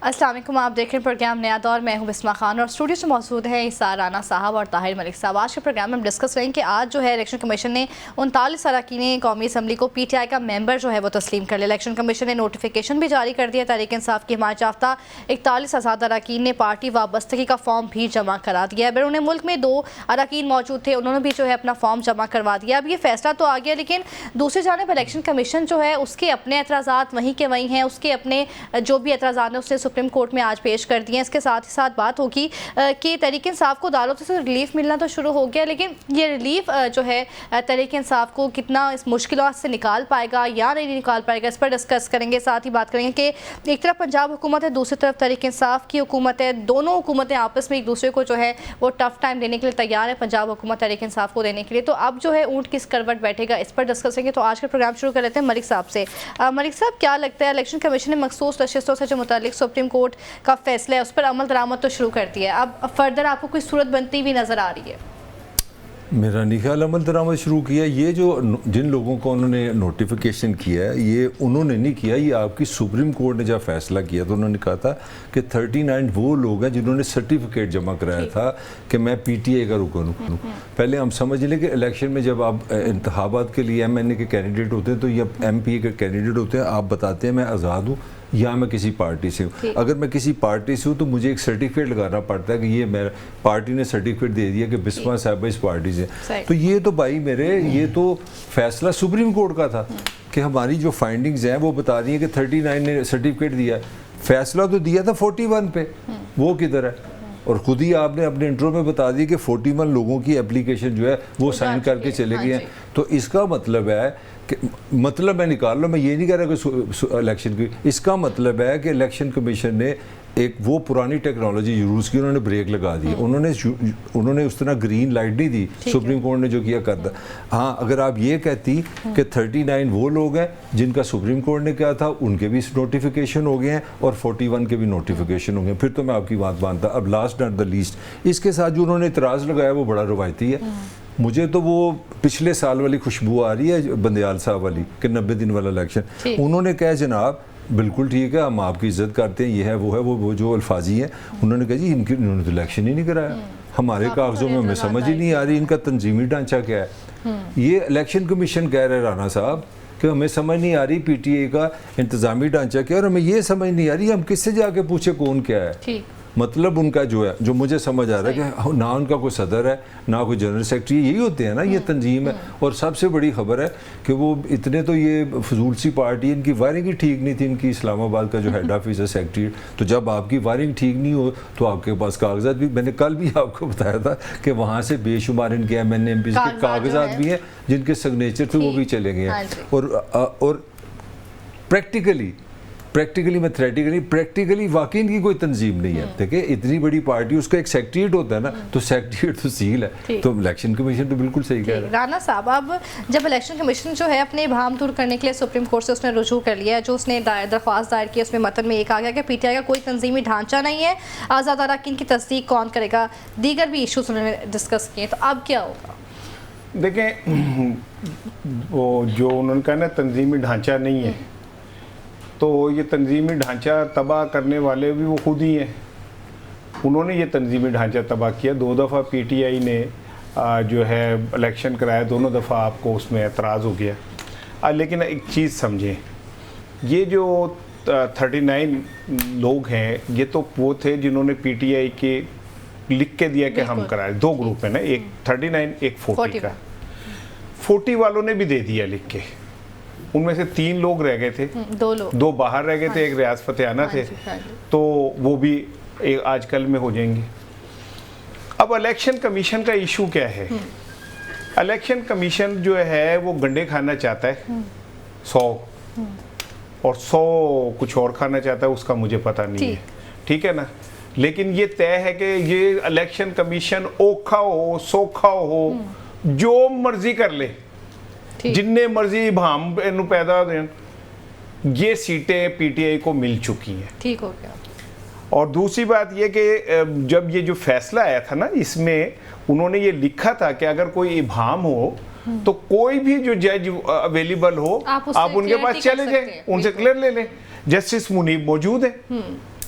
अस्सलाम वालेकुम, आप देख रहे हैं प्रोग्राम नया दौर। मैं हूं बिस्मा खान और स्टूडियो से मौजूद है इसार राना साहब और ताहिर मलिक साहब। आज के प्रोग्राम में हम डिस्कस करेंगे कि आज जो है इलेक्शन कमीशन ने 39 अरकान कौमी असम्बली को PTI का मेंबर जो है वो तस्लीम कर लिया। इलेक्शन कमीशन ने नोटिफिकेशन भी जारी कर दिया। तहरीक इंसाफ की हिमायत याफ्ता 41 आज़ाद अरकान ने पार्टी वाबस्तगी का फॉर्म भी जमा करा दिया है। बैरून मुल्क में 2 अरकान मौजूद थे, उन्होंने भी जो है अपना फॉर्म जमा करवा दिया। अब ये फैसला तो आ गया, लेकिन दूसरी जानब इलेक्शन कमीशन जो है उसके अपने एतराज़ात वहीं के वहीं हैं। उसके अपने जो भी एतराज़ात हैं उसने सुप्रीम कोर्ट में आज पेश कर दिए हैं। इसके साथ ही साथ बात होगी कि तहरीक इंसाफ को अदालतों से रिलीफ मिलना तो शुरू हो गया, लेकिन ये रिलीफ जो है तहरीक इंसाफ को कितना इस मुश्किलों से निकाल पाएगा या नहीं निकाल पाएगा, इस पर डिस्कस करेंगे। साथ ही बात करेंगे कि एक तरफ पंजाब हुकूमत है, दूसरी तरफ तहरीक इंसाफ की हुकूमत है। दोनों हुकूमतें आपस में एक दूसरे को जो है वो टफ टाइम देने के लिए तैयार है, पंजाब हुकूमत तहरीक इंसाफ को देने के लिए। तो अब जो है ऊँट किस करवट बैठेगा, इस पर डिस्कस करेंगे। तो आज का प्रोग्राम शुरू कर लेते हैं मलिक साहब से। मलिक साहब, क्या लगता है इलेक्शन कमीशन ने मखसूस नशिस्तों से जो मुतालिक सुप्रीम कोर्ट का फैसला है उस पर अमल दरामद तो शुरू कर दिया है, अब फर्दर आपको कोई सूरत बनती हुई नज़र आ रही है? मेरा नहीं ख्याल अमल दरामद शुरू किया। ये जो जिन लोगों को उन्होंने नोटिफिकेशन किया है ये उन्होंने नहीं किया, ये आपकी सुप्रीम कोर्ट ने जब फैसला किया तो उन्होंने कहा था कि 39 वो लोग हैं जिन्होंने सर्टिफिकेट जमा कराया था कि मैं PTI का रुकन हूँ। पहले हम समझ लें कि इलेक्शन में जब आप इंतखाबात के लिए MNA के कैंडिडेट होते हैं तो या MP के कैंडिडेट होते हैं, आप बताते हैं मैं आज़ाद हूँ या मैं किसी पार्टी से हूँ। अगर मैं किसी पार्टी से हूँ तो मुझे एक सर्टिफिकेट लगाना पड़ता है कि ये मेरा पार्टी ने सर्टिफिकेट दे दिया कि बिस्मा साहब इस पार्टी से। तो ये तो भाई मेरे ये तो फैसला सुप्रीम कोर्ट का था कि हमारी जो फाइंडिंग्स हैं वो बता रही हैं कि 39 ने सर्टिफिकेट दिया। फैसला तो दिया था 41 पे, वो किधर है? और ख़ुद ही आपने अपने इंट्रो में बता दिया कि 41 लोगों की एप्लीकेशन जो है वो साइन करके चले गए हैं। तो इसका मतलब है कि मतलब मैं निकाल लो, मैं ये नहीं कह रहा कि इलेक्शन की, इसका मतलब है कि इलेक्शन कमीशन ने एक वो पुरानी टेक्नोलॉजी यूज़ की, उन्होंने ब्रेक लगा दी। उन्होंने उस तरह ग्रीन लाइट नहीं दी सुप्रीम कोर्ट ने जो किया करता। हाँ, अगर आप ये कहती कि 39 वो लोग हैं जिनका सुप्रीम कोर्ट ने कहा था उनके भी नोटिफिकेशन हो गए हैं और 41 के भी नोटिफिकेशन हो गए, फिर तो मैं आपकी बात मानता। अब लास्ट नॉट द लीस्ट, इसके साथ जो उन्होंने इतराज़ लगाया वो बड़ा रवायती है। मुझे तो वो पिछले साल वाली खुशबू आ रही है बंदयाल साहब वाली कि 90 दिन वाला इलेक्शन। उन्होंने कहा जनाब बिल्कुल ठीक है, हम आपकी इज्जत करते हैं, ये है वो जो अल्फाजी हैं। उन्होंने कहा जी इन्होंने तो इलेक्शन ही नहीं कराया, हमारे कागजों में हमें समझ ही नहीं आ रही इनका तंजीमी ढांचा क्या है। ये इलेक्शन कमीशन कह रहे राना साहब कि हमें समझ नहीं आ रही PTI का इंतजामी ढांचा क्या, और हमें ये समझ नहीं आ रही हम किससे जाके पूछे कौन क्या है। मतलब उनका जो है, जो मुझे समझ आ रहा है कि ना उनका कोई सदर है ना कोई जनरल सेक्रेटरी, यही होते हैं ना, ये तंजीम है। और सबसे बड़ी खबर है कि वो इतने तो ये फजूल सी पार्टी, इनकी वायरिंग ही ठीक नहीं थी। इनकी इस्लामाबाद का जो हेड ऑफिस है सेक्रेटरी, तो जब आपकी वायरिंग ठीक नहीं हो तो आपके पास कागजात भी, मैंने कल भी आपको बताया था कि वहाँ से बेशुमार इनके MNA MP के कागजात भी हैं जिनके सिग्नेचर थे वो भी चले गए हैं। और प्रैक्टिकली वाकई इनकी कोई तंजीम नहीं है। देखिए इतनी बड़ी पार्टी, उसका एक सेक्रेटरीट होता है ना, तो सेक्रेटरीट तो सील है। तो इलेक्शन कमीशन तो बिल्कुल सही कह रहा है। राना साहब, अब जब इलेक्शन कमीशन जो है अपने भाम दूर करने के लिए सुप्रीम कोर्ट से उसने रुजू कर लिया, जो उसने दरख्वास्त दायर की उसमें मतन में एक आ गया कि PTI का कोई तंजीमी ढांचा नहीं है, आज़ाद अरकान की तस्दीक कौन करेगा, दीगर भी इशूज़ उन्होंने डिस्कस किए। तो अब क्या होगा? देखें, वो जो उन्होंने कहा ना तंजीमी ढांचा नहीं है, तो ये तंजीमी ढांचा तबाह करने वाले भी वो खुद ही हैं। उन्होंने ये तंजीमी ढांचा तबाह किया। 2 दफ़ा PTI ने जो है इलेक्शन कराया, दोनों दफ़ा आपको उसमें एतराज़ हो गया। लेकिन एक चीज़ समझें, ये जो 39 लोग हैं ये तो वो थे जिन्होंने PTI के लिख के दिया कि हम कराए। 2 ग्रुप है ना, एक 39 एक 40 का। 40 वालों ने भी दे दिया लिख के, उनमें से 3 लोग रह गए थे, 2 बाहर रह गए थे, एक रियाज फतेहाना थे, तो वो भी आजकल में हो जाएंगे। अब इलेक्शन कमीशन का इशू क्या है? इलेक्शन कमीशन जो है वो गंडे खाना चाहता है 100 और 100 कुछ और खाना चाहता है, उसका मुझे पता नहीं है, ठीक है ना। लेकिन ये तय है कि ये इलेक्शन कमीशन औखा हो सौखा हो जो मर्जी कर ले, जिन्ने मर्जी भाम इनू पैदा दें, ये सीटें PTI को मिल चुकी हैं। ठीक हो गया। और दूसरी बात ये कि जब ये जो फैसला आया था ना, इसमें उन्होंने ये लिखा था कि अगर कोई इबाम हो तो कोई भी जो जज अवेलेबल हो आप उनके पास चले जाएं, उनसे क्लियर ले लें। जस्टिस मुनीब मौजूद है,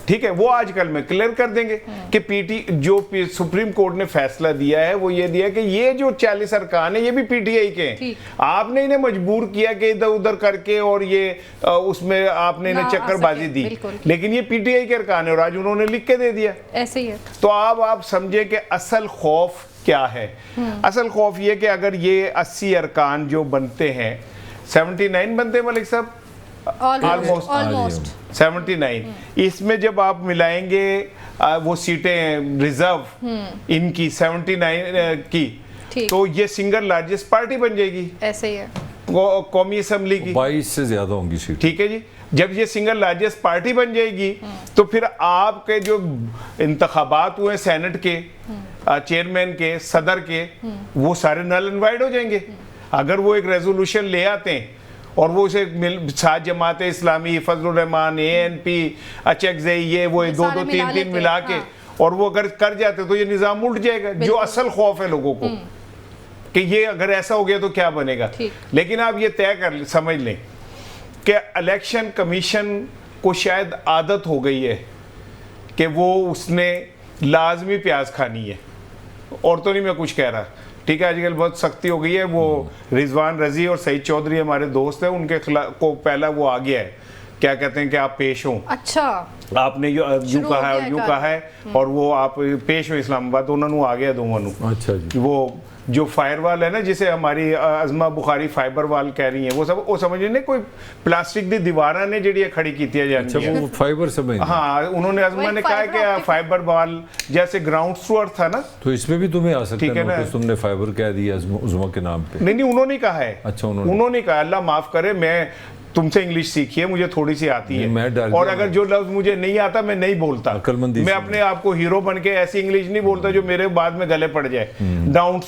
ठीक है, वो आजकल में क्लियर कर देंगे कि सुप्रीम कोर्ट ने फैसला दिया है वो ये दिया कि ये जो 40 अरकान है ये भी पीटीआई के हैं। आपने इन्हें मजबूर किया कि इधर उधर करके और ये उसमें आपने इन्हें चक्करबाजी दी, लेकिन ये पीटीआई के अरकान है और आज उन्होंने लिख के दे दिया, ऐसे ही है। तो आप समझे कि असल खौफ क्या है। असल खौफ ये कि अगर ये 80 अरकान जो बनते हैं, 79 बनते हैं मलिक साहब, ऑलमोस्ट 79, इसमें जब आप मिलाएंगे वो सीटें रिजर्व इनकी 79 की, तो ये सिंगल लार्जेस्ट पार्टी बन जाएगी, ऐसे ही है, कौमी असम्बली की 22 से ज्यादा होंगी सीट। ठीक है जी, जब ये सिंगल लार्जेस्ट पार्टी बन जाएगी तो फिर आपके जो इंतखाबात हुए सेनेट के चेयरमैन के, सदर के, वो सारे नल एंड वाइड हो जाएंगे। अगर वो एक रेजोल्यूशन ले आते हैं और वो उसे सात जमात इस्लामी, फजलुर रहमान, ANP, अचकज़ई, ये वो 2-2 3-3 मिला के और वो अगर कर जाते तो ये निज़ाम उल्ट जाएगा। जो असल खौफ है लोगों को कि ये अगर ऐसा हो गया तो क्या बनेगा। लेकिन आप ये तय कर समझ लें कि इलेक्शन कमीशन को शायद आदत हो गई है कि वो उसने लाजमी प्याज खानी है, और तो नहीं मैं कुछ कह रहा, ठीक है, आजकल बहुत सख्ती हो गई है। वो रिजवान रजी और सईद चौधरी हमारे दोस्त हैं, उनके खिलाफ को पहला वो आ गया है, क्या कहते हैं कि आप पेश हों, अच्छा आपने यूं कहा है और यूं कहा है, और वो आप पेश हो इस्लामाबाद, उन्होंने आ गया दोनों। अच्छा जी, वो जो फायरवाल है ना, जिसे हमारी अजमा बुखारी फाइबर वाल कह रही है, वो समझ नहीं, कोई प्लास्टिक दी दीवारा ने जी खड़ी की जानी है। अच्छा, वो फाइबर समझ। हाँ, उन्होंने अजमा ने कहा कि फाइबर वाल जैसे ग्राउंड फ्लोर था ना, तो इसमें भी तुम्हें आ सकता है ना, तुमने फाइबर कह दिया अजमा के नाम पे। नहीं, उन्होंने कहा है। अच्छा, उन्होंने कहा, अल्लाह माफ करे, मैं तुमसे इंग्लिश सीखी है, मुझे थोड़ी सी आती है, और अगर जो लफ्ज मुझे नहीं आता मैं नहीं बोलता, मैं अपने आप को हीरो बन के ऐसी इंग्लिश नहीं बोलता जो मेरे बाद में गले पड़ जाए, ग्राउंड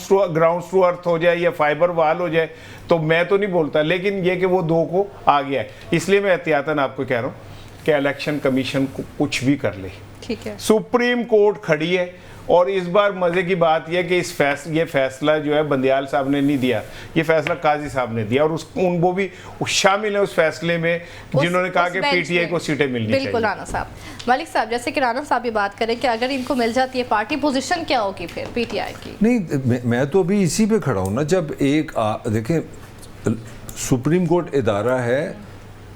टू अर्थ हो जाए या फाइबर वाल हो जाए, तो मैं तो नहीं बोलता। लेकिन ये कि वो 2 को आ गया है, इसलिए मैं एहतियातन आपको कह रहा हूँ कि इलेक्शन कमीशन को कुछ भी कर ले, ठीक है, सुप्रीम कोर्ट खड़ी है। और इस बार मजे की बात यह कि ये फैसला जो है बंदियाल साहब ने नहीं दिया, ये फैसला काजी साहब ने दिया, और वो भी शामिल है उस फैसले में जिन्होंने कहा कि पीटीआई को सीटें मिलनी चाहिए। बिल्कुल राना साहब। मलिक साहब, जैसे कि राना साहब भी बात करें कि अगर इनको मिल जाती है पार्टी, पोजीशन क्या होगी फिर पीटीआई की? नहीं, मैं तो अभी इसी पे खड़ा हूँ ना, जब एक देखें, सुप्रीम कोर्ट इदारा है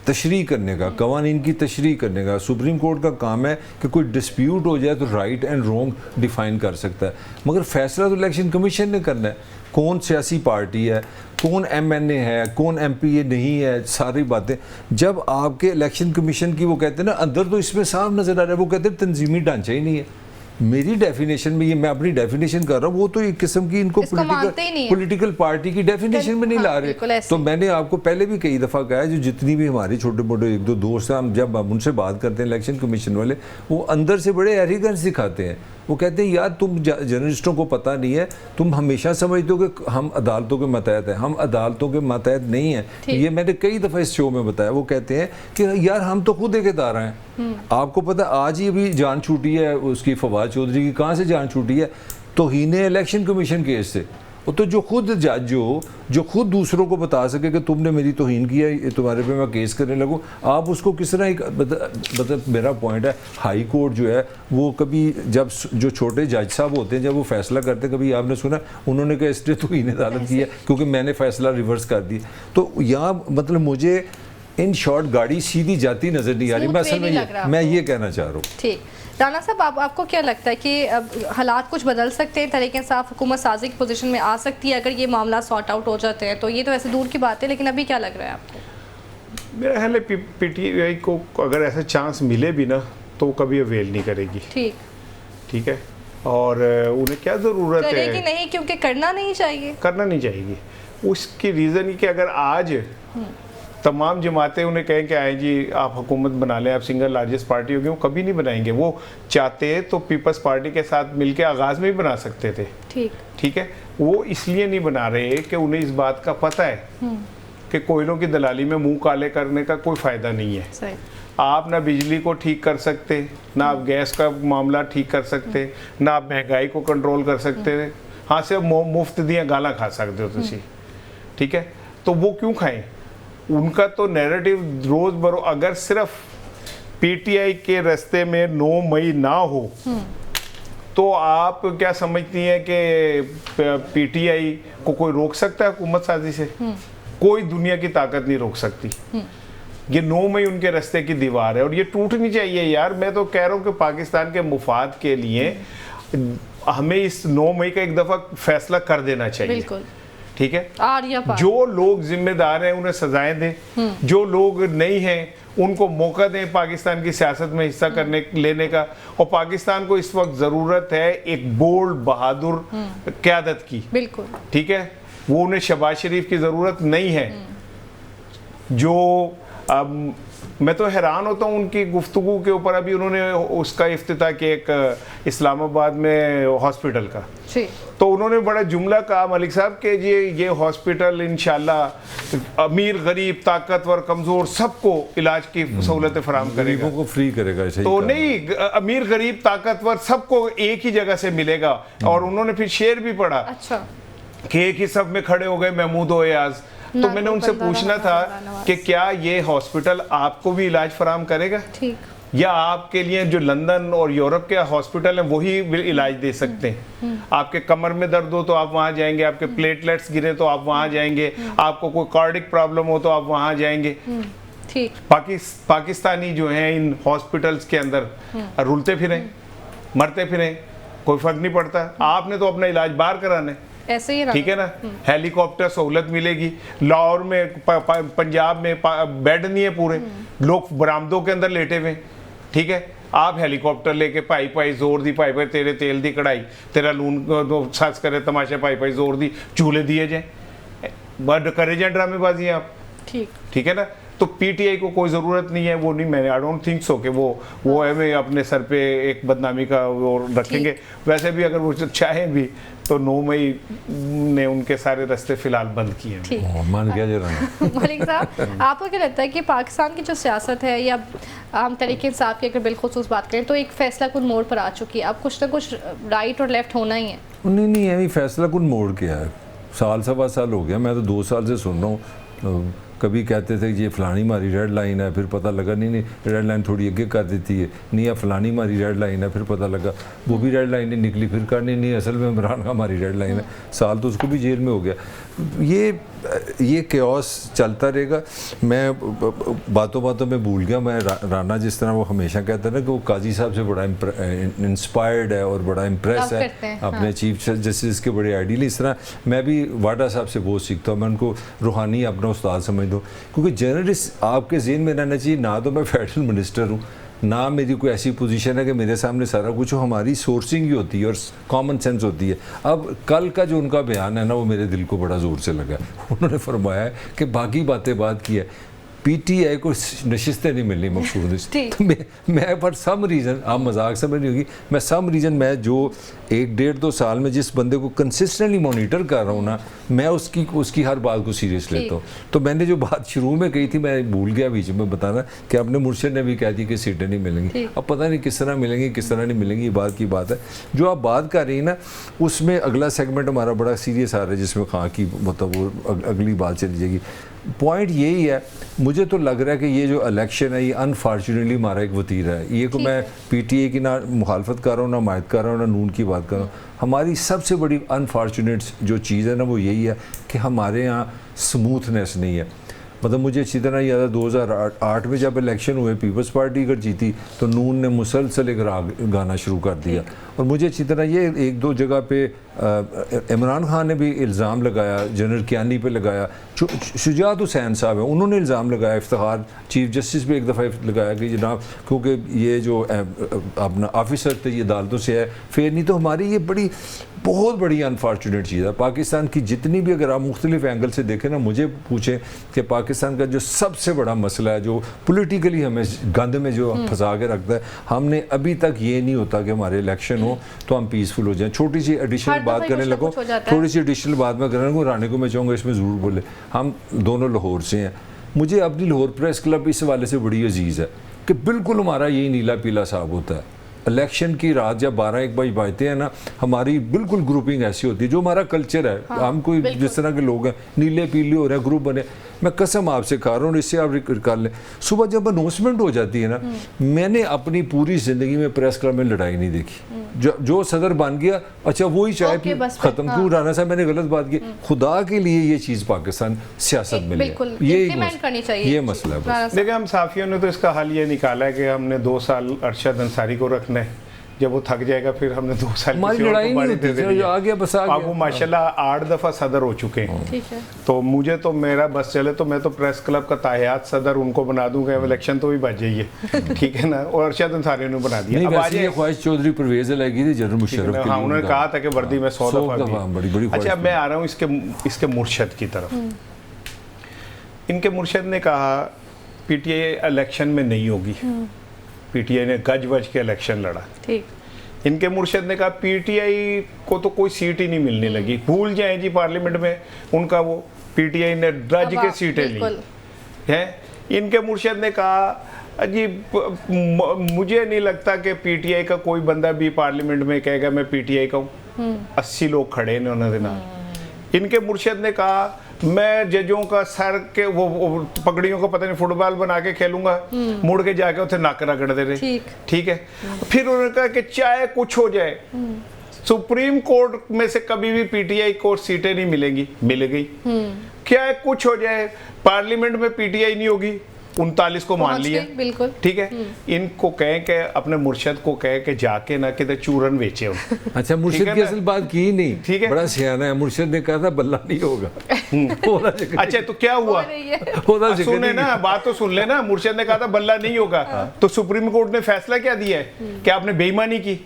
तशरीह करने का, कवानीन की तशरीह करने का। सुप्रीम कोर्ट का काम है कि कोई डिस्प्यूट हो जाए तो राइट एंड रॉन्ग डिफाइन कर सकता है, मगर फैसला तो इलेक्शन कमीशन ने करना है। कौन सियासी पार्टी है, कौन MNA है, कौन MPA नहीं है, सारी बातें जब आपके इलेक्शन कमीशन की वो कहते हैं ना, अंदर तो इसमें साफ नज़र आ रहा है, वो कहते हैं तंजीमी ढांचा ही नहीं है। मेरी डेफिनेशन में, ये मैं अपनी डेफिनेशन कर रहा हूँ, वो तो एक किस्म की इनको पॉलिटिकल पार्टी की डेफिनेशन में नहीं ला रहे। तो मैंने आपको पहले भी कई दफ़ा कहा है, जो जितनी भी हमारी छोटे मोटे 1-2 दोस्त हैं, हम जब उनसे बात करते हैं इलेक्शन कमीशन वाले, वो अंदर से बड़े एरिगेंस दिखाते हैं। वो कहते हैं यार तुम जर्नलिस्टों को पता नहीं है, तुम हमेशा समझते हो कि हम अदालतों के मातहत हैं, हम अदालतों के मातहत नहीं हैं। ये मैंने कई दफ़ा इस शो में बताया। वो कहते हैं कि यार हम तो खुद एक इदारा हैं, आपको पता आज ही अभी जान छूटी है उसकी, फवाद चौधरी की। कहाँ से जान छूटी है? तौहीन इलेक्शन कमीशन केस से। तो जो खुद जज जो खुद दूसरों को बता सके कि तुमने मेरी तौहीन किया है, तुम्हारे पे मैं केस करने लगूं, आप उसको किस तरह मतलब मेरा पॉइंट है, हाई कोर्ट जो है वो कभी जब जो छोटे जज साहब होते हैं जब वो फैसला करते हैं, कभी आपने सुना उन्होंने कहा इसने तौहीन अदालत की है क्योंकि मैंने फैसला रिवर्स कर दिया? तो यहाँ मतलब मुझे इन शॉर्ट गाड़ी सीधी जाती नजर नहीं आ रही। मैं असल में मैं ये कहना चाह रहा हूँ। ठीक, राना साहब आपको क्या लगता है कि अब हालात कुछ बदल सकते हैं, तरीके से आप हुकूमत साजी की पोजीशन में आ सकती है अगर ये मामला सॉर्ट आउट हो जाते हैं? तो ये तो ऐसे दूर की बात है, लेकिन अभी क्या लग रहा है आपको? मेरा ख्याल है पीटीआई को अगर ऐसा चांस मिले भी ना तो कभी अवेल नहीं करेगी। ठीक है, और उन्हें क्या ज़रूरत है, करेगी नहीं, क्योंकि करना नहीं चाहिए। उसकी रीज़न ही कि अगर आज तमाम जमातें उन्हें कहें कि आए जी आप हुकूमत बना लें, आप सिंगल लार्जेस्ट पार्टी होगी, वो कभी नहीं बनाएंगे। वो चाहते तो पीपल्स पार्टी के साथ मिलकर आगाज़ में ही बना सकते थे। ठीक है, वो इसलिए नहीं बना रहे कि उन्हें इस बात का पता है कि कोयलों की दलाली में मुंह काले करने का कोई फ़ायदा नहीं है। आप ना बिजली को ठीक कर सकते, ना आप गैस का मामला ठीक कर सकते, ना आप महंगाई को कंट्रोल कर सकते। हाँ, सिर्फ मुफ्त दिया गाला खा सकते हो तुसी। ठीक है, तो वो क्यों खाएं? उनका तो नैरेटिव रोज़ बरो अगर सिर्फ पीटीआई के रास्ते में 9 मई ना हो तो आप क्या समझती हैं कि पीटीआई को कोई रोक सकता है हुकूमत साजी से? कोई दुनिया की ताकत नहीं रोक सकती। ये 9 मई उनके रास्ते की दीवार है और ये टूटनी चाहिए यार। मैं तो कह रहा हूँ कि पाकिस्तान के मुफाद के लिए हमें इस 9 मई का एक दफा फैसला कर देना चाहिए। बिल्कुल ठीक है। आर्या पार। जो लोग जिम्मेदार हैं उन्हें सजाएं दें, जो लोग नहीं हैं उनको मौका दें पाकिस्तान की सियासत में हिस्सा करने लेने का। और पाकिस्तान को इस वक्त जरूरत है एक बोल्ड बहादुर क़यादत की। बिल्कुल ठीक है, वो उन्हें शहबाज शरीफ की जरूरत नहीं है। जो अब मैं तो हैरान होता हूँ उनकी गुफ्तगू के ऊपर। अभी उन्होंने उसका इफ्तिताह किया एक इस्लामाबाद में हॉस्पिटल का, तो उन्होंने बड़ा जुमला कहा मलिक साहब कि ये हॉस्पिटल इंशाल्लाह अमीर गरीब ताकतवर कमजोर सबको इलाज की सहूलतें फराहम करेगा, को फ्री करेगा। तो नहीं, अमीर गरीब ताकतवर सबको एक ही जगह से मिलेगा। और उन्होंने फिर शेर भी पढ़ा कि एक ही सब में खड़े हो गए महमूद और एयाज। तो मैंने उनसे पूछना था कि क्या ये हॉस्पिटल आपको भी इलाज फराहम करेगा, या आपके लिए जो लंदन और यूरोप के हॉस्पिटल हैं वही इलाज दे सकते हैं? आपके कमर में दर्द हो तो आप वहां जाएंगे, आपके प्लेटलेट्स गिरे तो आप वहां जाएंगे, आपको कोई कार्डिक प्रॉब्लम हो तो आप वहां जाएंगे। पाकिस्तानी जो हैं इन हॉस्पिटल्स के अंदर रुलते फिरें, मरते फिरें, कोई फर्क नहीं पड़ता। आपने तो अपना इलाज बाहर कराना है, ऐसे ही ठीक है ना। हेलीकॉप्टर सहूलत मिलेगी। लाहौर में पंजाब में बेड नहीं है पूरे, लोग बरामदों के अंदर लेटे हुए, ठीक है। आप हेलीकॉप्टर लेके पाई पाई जोर दी, पाई पाई तेरे तेल दी कढ़ाई, तेरा लून सच करे तमाशा, पाई पाई जोर दी, चूल्हे दिए जाए, बड़ करे जाए ड्रामेबाजी आप, ठीक है ना। तो पीटीआई को कोई ज़रूरत नहीं है, वो नहीं, मैंने आई डोंट थिंक सो कि वो है अपने सर पे एक बदनामी का वो रखेंगे। वैसे भी अगर वो चाहें भी तो 9 मई ने उनके सारे रास्ते फिलहाल बंद किए हैं। मान गया जरा मलिक साहब, आपको क्या लगता है कि पाकिस्तान की जो सियासत है या आम तरीके इंसाफ की अगर बिलखुसूस बात करें तो एक फैसला कुन मोड़ पर आ चुकी है? अब कुछ ना कुछ राइट और लेफ्ट होना ही है। नहीं है, फैसला कुन मोड़ के है। साल सवा साल हो गया, मैं तो 2 साल से सुन रहा हूँ। कभी कहते थे कि ये फलानी मारी रेड लाइन है, फिर पता लगा नहीं रेड लाइन थोड़ी आगे कर देती है, नहीं फलानी मारी रेड लाइन है, फिर पता लगा वो भी रेड लाइन नहीं निकली, फिर करनी नहीं असल में इमरान खान हमारी रेड लाइन है। साल तो उसको भी जेल में हो गया। ये केओस चलता रहेगा। मैं बातों बातों में भूल गया, मैं राना जिस तरह वो हमेशा कहता है ना कि वो काजी साहब से बड़ा इंस्पायर्ड है और बड़ा इम्प्रेस है अपने चीफ जस्टिस के बड़े आइडियल। इस तरह मैं भी वाडा साहब से बहुत सीखता हूँ, मैं उनको रूहानी अपना उस्ताद समझता हूँ, क्योंकि जर्नलिस्ट आपके ज़हन में रहना चाहिए ना तो मैं फेडरल मिनिस्टर हूँ, ना मेरी कोई ऐसी पोजीशन है कि मेरे सामने सारा कुछ हो। हमारी सोर्सिंग ही होती है और कॉमन सेंस होती है। अब कल का जो उनका बयान है ना, वो मेरे दिल को बड़ा ज़ोर से लगा। उन्होंने फरमाया है कि बाकी बातें बात की है, पीटीआई को नशिस्तें नहीं मिलनी मकसूद। तो मैं पर सम रीज़न, आप मजाक समझ नहीं होगी, मैं सम रीज़न मैं जो 1-1.5-2 साल में जिस बंदे को कंसिस्टेंटली मॉनिटर कर रहा हूँ ना, मैं उसकी हर बात को सीरियस लेता हूँ। तो मैंने जो बात शुरू में कही थी, मैं भूल गया बीच में बताना, कि अपने मुर्शिद ने भी कह दी कि सीटें नहीं मिलेंगी। अब पता नहीं किस तरह मिलेंगी, किस तरह नहीं मिलेंगी, ये बात की बात है। जो आप बात कर रही हैं ना, उसमें अगला सेगमेंट हमारा बड़ा सीरियस आ रहा है, जिसमें खां की मतलब वो अगली बात चली जाएगी। पॉइंट यही है, मुझे तो लग रहा है कि ये जो इलेक्शन है ये अनफॉर्चुनेटली हमारा एक वतीरा है। ये को मैं पीटीए की ना मुखालफत कर रहा हूँ, ना मायत कर रहा हूँ, ना नून की बात कर रहा हूँ। हमारी सबसे बड़ी अनफॉर्चुनेट जो चीज़ है ना, वो यही है कि हमारे यहाँ स्मूथनेस नहीं है। मतलब मुझे अच्छी तरह याद है 2008 में जब इलेक्शन हुए, पीपल्स पार्टी अगर जीती तो नून ने मुसलसल एक राग गाना शुरू कर दिया। और मुझे अच्छी तरह ये 1-2 जगह पे इमरान खान ने भी इल्ज़ाम लगाया, जनरल कियानी पे लगाया, शुजात हुसैन साहब हैं उन्होंने इल्ज़ाम लगाया, इफ्तिखार चीफ जस्टिस भी एक दफ़ा लगाया कि जनाब क्योंकि ये जो अपना ऑफिसर थे ये अदालतों से है, फिर नहीं। तो हमारी ये बहुत बड़ी अनफॉर्चुनेट चीज़ है। पाकिस्तान की जितनी भी अगर आप मुख्तलिफ एंगल से देखें ना, मुझे पूछें कि पाकिस्तान का जो सबसे बड़ा मसला है, जो पॉलिटिकली हमें गंद में जो फंसा के रखता है, हमने अभी तक ये नहीं होता कि हमारे इलेक्शन हो तो हम पीसफुल हो जाएं। छोटी सी एडिशनल बात करने लगो, थोड़ी सी एडिशनल बात में करने लगो, रानी को मैं चाहूँगा इसमें ज़रूर बोले, हम दोनों लाहौर से हैं। मुझे अपनी लाहौर प्रेस क्लब इस वाले से बड़ी अजीज़ है कि बिल्कुल हमारा यही नीला पीला साहब होता है इलेक्शन की रात जब 12-1 बजे बजते हैं ना, हमारी बिल्कुल ग्रुपिंग ऐसी होती है, जो हमारा कल्चर है। हम कोई जिस तरह के लोग हैं, नीले पीले हो रहे हैं, ग्रुप बने, मैं कसम आपसे खा रहा हूँ, इससे आप कर लें, सुबह जब अनाउंसमेंट हो जाती है ना, मैंने अपनी पूरी ज़िंदगी में प्रेस क्लब में लड़ाई नहीं देखी। जो सदर बन गया, अच्छा वही चाय पी ख़त्म। क्यों राना साहब मैंने गलत बात की? खुदा के लिए ये चीज़ पाकिस्तान सियासत में ये मसला है। देखिए, हम साफियों ने तो इसका हल ये निकाला है कि हमने 2 साल अरशद अंसारी को रखना है, जब वो थक जाएगा फिर हमने 2 साल हमारी लड़ाई नहीं होती, आ गया बस आ गया। अब वो माशाल्लाह 8 दफ़ा सदर हो चुके हैं। ठीक है। तो मुझे तो मेरा बस चले तो मैं तो प्रेस क्लब का ताहियात सदर उनको बना दूंगा, इलेक्शन तो भी बच जाइए। ठीक है ना। और अरशद अंसारी ने बना दिया। अब आज ये ख्वाहिश चौधरी परवेज लगी थी जनरल मुशर्रफ की। हाँ, उन्होंने कहा था कि वर्दी में 100 दफ़ा बड़ी। अच्छा, मैं आ रहा हूँ इसके मुर्शद की तरफ। इनके मुर्शद ने कहा पीटीआई इलेक्शन में नहीं होगी, पीटीआई ने गज वज के इलेक्शन लड़ा। ठीक। इनके मुर्शद ने कहा पीटीआई को तो कोई सीट ही नहीं मिलने लगी, भूल जाएं जी पार्लियामेंट में उनका वो, पीटीआई ने रज के सीटें ली हैं। इनके मुर्शद ने कहा जी मुझे नहीं लगता कि पीटीआई का कोई बंदा भी पार्लियामेंट में कहेगा मैं पीटीआई का हूँ। 80 लोग खड़े ने उन्होंने नाल। इनके मुर्शद ने कहा मैं जजों का सर के वो पगड़ियों को पता नहीं फुटबॉल बना के खेलूंगा, मुड़ के जाके उसे नक रगड़ दे रहे। ठीक है। फिर उन्होंने कहा कि चाहे कुछ हो जाए, सुप्रीम कोर्ट में से कभी भी पीटीआई को सीटें नहीं मिलेंगी, मिल गई। क्या कुछ हो जाए, पार्लियामेंट में पीटीआई नहीं होगी, 39 को मान लिया। बिल्कुल ठीक है। इनको कहें कि अपने मुर्शद को कहे कि जाके ना किधर चूरन बेचे उन। अच्छा, मुर्शद की असल बात की नहीं। ठीक है, बड़ा सियाना है। मुर्शद ने कहा था बल्ला नहीं होगा। अच्छा, तो क्या हुआ? सुने ना, बात तो सुन लेना। मुर्शद ने कहा था बल्ला नहीं होगा, तो सुप्रीम कोर्ट ने फैसला क्या दिया है कि आपने बेईमानी की।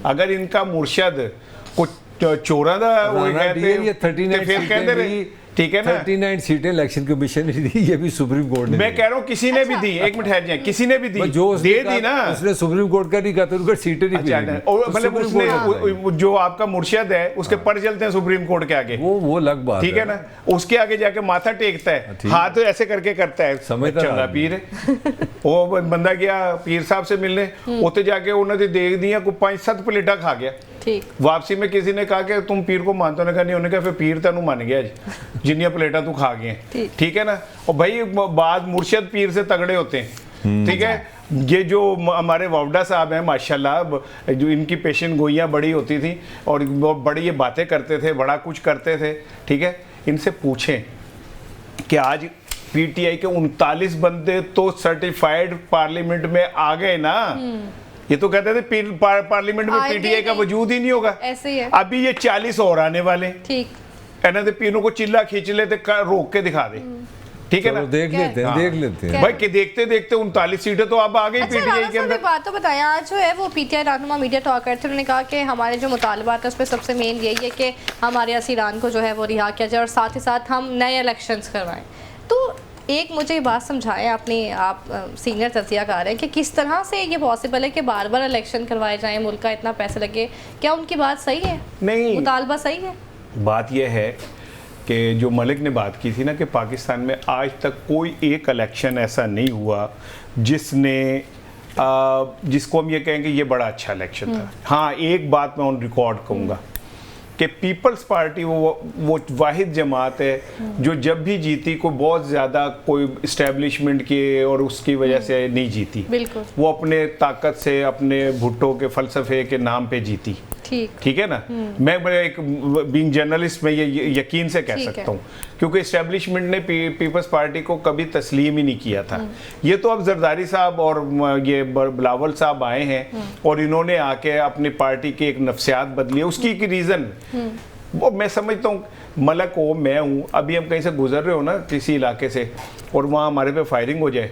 अगर इनका मुर्शद कुछ चोरा था वो कहते फिर कहते रहे। ठीक है ना। 39 सीटें इलेक्शन कमीशन ने दी, ये भी सुप्रीम कोर्ट ने। मैं कह रहा हूँ किसी ने भी दी, एक मिनट ठहर जाए, किसी ने भी दी, दे दी ना। उसने सुप्रीम कोर्ट का नहीं कहा तो उनका सीटें नहीं मिली। मतलब उसने जो आपका मुर्शिद है उसके पर चलते हैं सुप्रीम कोर्ट के आगे, वो अलग बात। ठीक है ना। उसके आगे जाके माथा टेकता है, हाथ ऐसे करके करता है, चंगा पीर है वो बंदा गया पीर साहब से मिलने, उते जाके उन्होंने देख दिया को 5-7 प्लेटा खा गया। ठीक। वापसी में किसी ने कहा कि तुम पीर को मानते हो? नहीं, उन्होंने कहा फिर पीर तेनू मान गया जिन्निया प्लेटा तू खा गए। ठीक है ना। और भाई बाद मुर्शिद पीर से तगड़े होते हैं। ठीक है। ये जो हमारे वावडा साहब हैं माशाल्लाह, जो इनकी पेशेंट गोइयाँ बड़ी होती थी और बड़ी ये बातें करते थे, बड़ा कुछ करते थे। ठीक है। इनसे पूछें कि आज पीटीआई के 39 बंदे तो सर्टिफाइड पार्लियामेंट में आ गए ना। ये तो कहते थे पार्लियामेंट में पीटीआई का वजूद ही नहीं होगा। ऐसे ही है। अभी ये 40 और आने वाले। ठीक। कहना पीरों को चिल्ला खींच लेते, रोक के दिखा दे। ठीक है ना। देख लेते हैं भाई कि देखते देखते 39 सीटें तो अब आ गई पीटीआई के अंदर। बात तो बताया, आज जो है वो पीटीआई रहनुमा मीडिया टॉक करते थे, उन्होंने कहा कि हमारे जो मुतालबात है उसमें सबसे मेन यही है कि हमारे असीरान को जो है वो रिहा किया जाए और साथ ही साथ हम नए इलेक्शंस करवाएं। तो एक मुझे बात समझाएं, आप सीनियर तज्जियाकार हैं, कि किस तरह से ये पॉसिबल है कि बार बार इलेक्शन करवाए जाएं, मुल्क का इतना पैसे लगे? क्या उनकी बात सही है? नहीं, मुतालबा सही है? बात यह है कि जो मलिक ने बात की थी ना कि पाकिस्तान में आज तक कोई एक इलेक्शन ऐसा नहीं हुआ जिसको हम ये कहेंगे ये बड़ा अच्छा इलेक्शन था। हाँ, एक बात मैं ऑन रिकॉर्ड कहूँगा कि पीपल्स पार्टी वो वाहिद जमात है जो जब भी जीती को बहुत ज़्यादा कोई इस्टेब्लिशमेंट के और उसकी वजह से नहीं जीती। बिल्कुल। वो अपने ताकत से, अपने भुट्टो के फ़लसफ़े के नाम पे जीती। ठीक है ना। मैं एक बीइंग जर्नलिस्ट में ये यकीन से कह सकता हूँ, क्योंकि इस्टेब्लिशमेंट ने पीपल्स पार्टी को कभी तस्लीम ही नहीं किया था। ये तो अब जरदारी साहब और ये बिलावल साहब आए हैं और इन्होंने आके अपनी पार्टी की एक नफ्सियात बदली है। उसकी एक रीज़न वो मैं समझता हूँ, मलक हो, मैं हूँ, अभी हम कहीं से गुजर रहे हो ना किसी इलाके से और वहाँ हमारे पे फायरिंग हो जाए,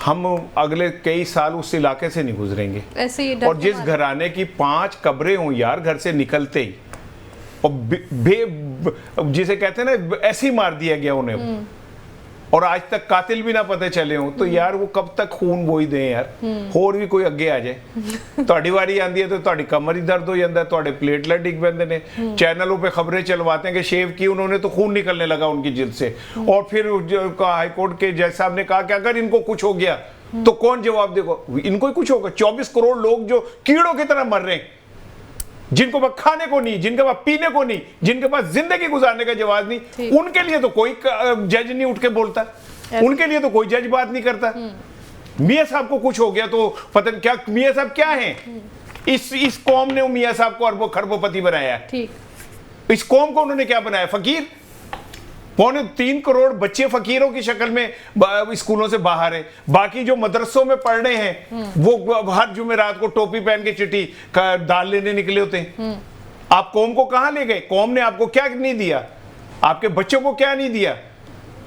हम अगले कई साल उस इलाके से नहीं गुजरेंगे। और जिस घराने की 5 कब्रें हों यार घर से निकलते ही, और जिसे कहते हैं ना ऐसे ही मार दिया गया उन्हें, और आज तक कातिल भी ना पता चले हो, तो यार वो कब तक खून बोई दें यार। होर भी कोई अगे आ जाए, ਤੁਹਾਡੀ ਵਾਰੀ आंदी है तो ਤੁਹਾਡੀ कमर ही दर्द हो जाता है, ਤੁਹਾਡੇ प्लेटलेट डिग पैंदे ने, चैनलों पे खबरें चलवाते हैं कि शेव की उन्होंने तो खून निकलने लगा उनकी जिल्द से। और फिर हाई कोर्ट के जज साहब ने कहा कि अगर इनको कुछ हो गया तो कौन जवाब देगा? इनको ही कुछ होगा। 24 करोड़ लोग जो कीड़ों की तरह मर रहे हैं, जिनको पास खाने को नहीं, जिनके पास पीने को नहीं, जिनके पास जिंदगी गुजारने का जवाब नहीं, उनके लिए तो कोई जज नहीं उठ के बोलता, उनके लिए तो कोई जज बात नहीं करता। मियां साहब को कुछ हो गया तो पता नहीं क्या, मियां साहब क्या हैं? इस कौम ने मियां साहब को अरबों खरबोपति बनाया। इस कौम को उन्होंने क्या बनाया? फकीर। 2.25 करोड़ बच्चे फकीरों की शक्ल में स्कूलों से बाहर हैं। बाकी जो मदरसों में पढ़ रहे हैं वो हर जुमेरात को टोपी पहन के चिट्ठी दाल लेने निकले होते हैं। आप कौम को कहां ले गए? कौम ने आपको क्या नहीं दिया? आपके बच्चों को क्या नहीं दिया?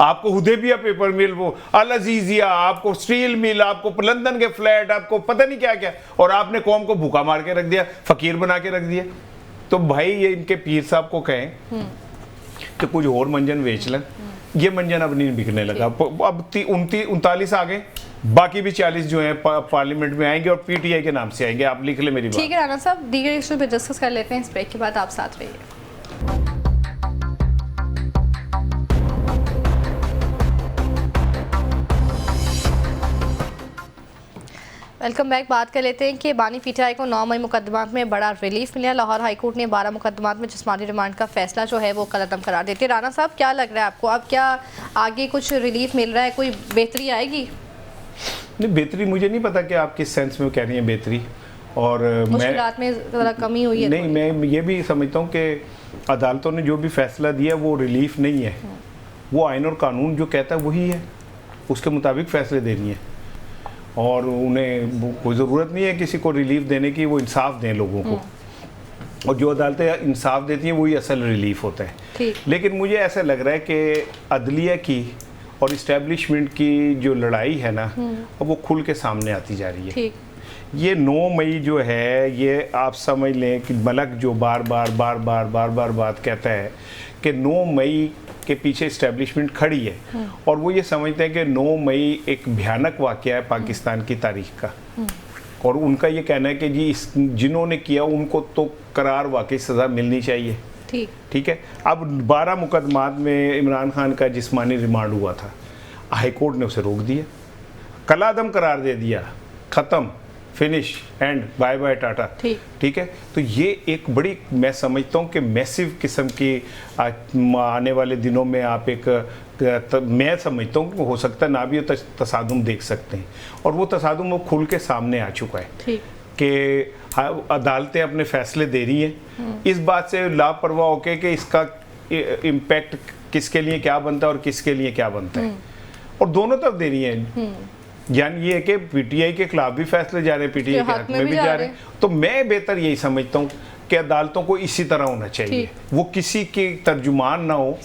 आपको हुदैबिया पेपर मिल, वो अल अजीजिया, आपको स्टील मिल, आपको लंदन के फ्लैट, आपको पता नहीं क्या क्या, और आपने कौम को भूखा मार के रख दिया, फकीर बना के रख दिया। तो भाई ये इनके पीर साहब को कहें कि कुछ और मंजन बेच लें। ये मंजन अब नहीं बिकने लगा। अब 39 आ गए, बाकी भी 40 जो है पार्लियामेंट में आएंगे और पीटीआई के नाम से आएंगे। आप लिख ले मेरी बात। ठीक है राणा साहब, दीगर इश्यू पे डिस्कस कर लेते हैं इस ब्रेक के बाद। आप साथ रहिए। Welcome back. बात कर लेते हैं कि बानी पीटीआई को 9 मई मुकदमात में बड़ा रिलीफ मिला। लाहौर हाई कोर्ट ने 12 मुकदमात में जिस्मानी रिमांड का फैसला जो है वो कलअदम करार देते। राणा साहब, क्या लग रहा है आपको, अब क्या आगे कुछ रिलीफ मिल रहा है, कोई बेहतरी आएगी? नहीं, बेहतरी मुझे नहीं पता कि आप किस सेंस में कह रही हैं बेहतरी, और मुश्किलात में ज़रा कमी हुई है? नहीं, मैं ये भी समझता हूँ कि अदालतों ने जो भी फैसला दिया वो रिलीफ नहीं है। वो आइन और कानून जो कहता है वही है, उसके मुताबिक फैसले देनी है, और उन्हें कोई ज़रूरत नहीं है किसी को रिलीफ देने की। वो इंसाफ दें लोगों को, और जो अदालतें इंसाफ देती हैं वही असल रिलीफ होता है। लेकिन मुझे ऐसा लग रहा है कि अदलिया की और इस्टेब्लिशमेंट की जो लड़ाई है ना, वो खुल के सामने आती जा रही है। ये 9 मई जो है, ये आप समझ लें कि मलक जो बार बार बात कहता है कि 9 मई के पीछे इस्टेब्लिशमेंट खड़ी है, और वो ये समझते हैं कि 9 मई एक भयानक वाक़या है पाकिस्तान की तारीख का, और उनका ये कहना है कि जी जिन्होंने किया उनको तो करार वाकई सज़ा मिलनी चाहिए। ठीक है। अब 12 मुकदमात में इमरान खान का जिस्मानी रिमांड हुआ था, हाई कोर्ट ने उसे रोक दिया, कलादम करार दे दिया, ख़त्म, finish, end, bye bye ta-ta. ठीक है। तो ये एक बड़ी, मैं समझता हूँ कि मैसिव किस्म की आने वाले दिनों में आप एक मैं समझता हूँ कि हो सकता है ना भी तसादुम देख सकते हैं, और वो तसादुम वो खुल के सामने आ चुका है कि अदालतें अपने फैसले दे रही हैं इस बात से लापरवाह होकर कि इसका इम्पैक्ट किसके लिए क्या बनता है और किसके लिए क्या बनता है, और दोनों तरफ दे रही हैं। यानी ये है कि पीटीआई के खिलाफ भी फैसले जा रहे हैं, पीटीआई के हक में भी जा रहे हैं। तो मैं बेहतर यही समझता हूँ कि अदालतों को इसी तरह होना चाहिए, वो किसी के तर्जुमान ना हो,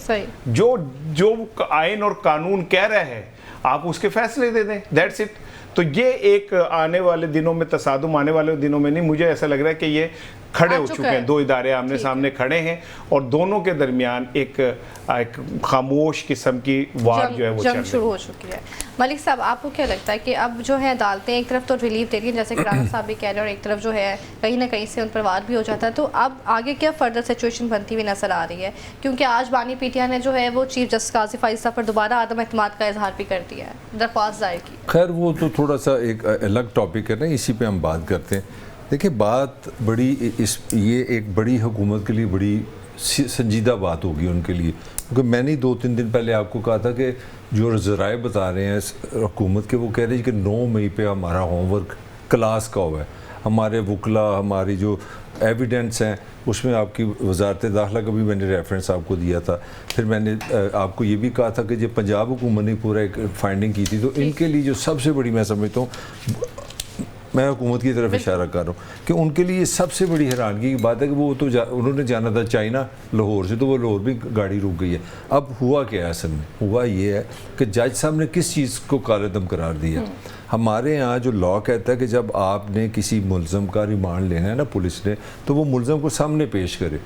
जो आइन और कानून कह रहा है आप उसके फैसले दे दें, दैट्स इट। तो ये एक आने वाले दिनों में तसादुम, आने वाले दिनों में नहीं, मुझे ऐसा लग रहा है कि ये खड़े हो चुके हैं, दो इदारे आमने सामने खड़े हैं, और दोनों के दरमियान एक खामोश किस्म की वार जो है वो जंग शुरू हो चुकी है। मलिक साहब, आपको क्या लगता है कि अब जो है अदालतें एक तरफ तो रिलीफ दे रही हैं, जैसे कि राणा साहब भी कह रहे हैं, और एक तरफ जो है कहीं ना कहीं से उन पर वार भी हो जाता है, तो अब आगे क्या फर्दर सिचुएशन बनती हुई नजर आ रही है? क्योंकि आज बानी पीटीआई ने जो है वो चीफ जस्टिस काजी फाइज साहब पर दोबारा आदम एतमाद का इजहार भी कर दिया है, दरख्वास्त दायर की। खैर वो तो थोड़ा सा एक अलग टॉपिक है ना, इसी पे हम बात करते हैं। देखिए, बात बड़ी ये एक बड़ी हुकूमत के लिए बड़ी संजीदा बात होगी उनके लिए, क्योंकि मैंने 2-3 दिन पहले आपको कहा था कि जो ज़राए बता रहे हैं हुकूमत के, वो कह रहे हैं कि 9 मई पे हमारा होमवर्क क्लास का हुआ है, हमारे वकला, हमारी जो एविडेंस हैं उसमें आपकी वजारत दाखिला का भी मैंने रेफरेंस आपको दिया था। फिर मैंने आपको ये भी कहा था कि जब पंजाब हुकूमत ने पूरा एक फाइंडिंग की थी, तो इनके लिए जो सबसे बड़ी, मैं समझता हूँ, मैं हुकूमत की तरफ इशारा कर रहा हूँ कि उनके लिए सबसे बड़ी हैरानगी की बात है कि वो तो उन्होंने जाना था चाइना लाहौर से, तो वो लाहौर भी गाड़ी रुक गई है। अब हुआ क्या है? असल में हुआ ये है कि जज साहब ने किस चीज़ को कालेदम करार दिया। हमारे यहाँ जो लॉ कहता है कि जब आपने किसी मुल्ज़म का रिमांड लेना है ना पुलिस ने, तो वो मुल्ज़म को सामने पेश करे।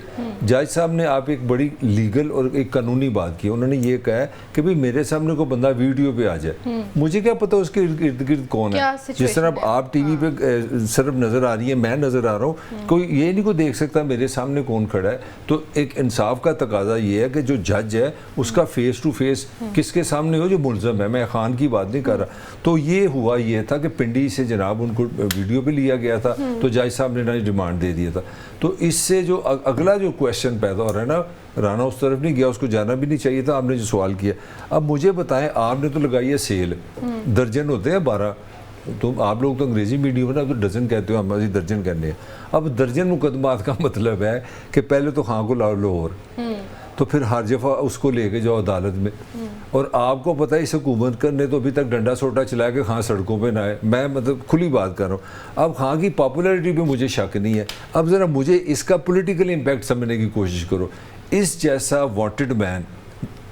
जज साहब ने आप एक बड़ी लीगल और एक कानूनी बात की, उन्होंने ये कहा है कि भाई मेरे सामने कोई बंदा वीडियो पे आ जाए, मुझे क्या पता उसके इर्द गिर्द कौन है। जिस तरह आप टीवी पे सिर्फ नज़र आ रही है, मैं नज़र आ रहा हूँ, कोई ये नहीं को देख सकता मेरे सामने कौन खड़ा है। तो एक इंसाफ का तकाजा ये है कि जो जज है उसका फेस टू फेस किसके सामने हो, जो मुल्ज़म है। मैं खान की बात नहीं कर रहा। तो ये हुआ हुआ ये था कि पिंडी से जनाब उनको वीडियो भी लिया गया था, तो जज साहब ने ना डिमांड दे दिया था। तो इससे जो अगला जो क्वेश्चन पैदा हो रहा है ना, राना उस तरफ नहीं गया, उसको जाना भी नहीं चाहिए था, आपने जो सवाल किया। अब मुझे बताएं, आपने तो लगाई है सेल, दर्जन होते हैं 12, तो आप लोग तो अंग्रेजी मीडियम में ना तो डजन कहते हो, हम अभी दर्जन कहने हैं। अब दर्जन मुकदमात का मतलब है कि पहले तो खां को लाओ लाहौर, तो फिर हर दफ़ा उसको लेके जाओ अदालत में, और आपको पता है इस हुकूमत ने तो अभी तक डंडा सोटा चला के खां सड़कों पे ना आए। मैं मतलब खुली बात कर रहा हूँ। अब खां की पॉपुलैरिटी पे मुझे शक नहीं है। अब ज़रा मुझे इसका पॉलिटिकल इम्पैक्ट समझने की कोशिश करो। इस जैसा वांटेड मैन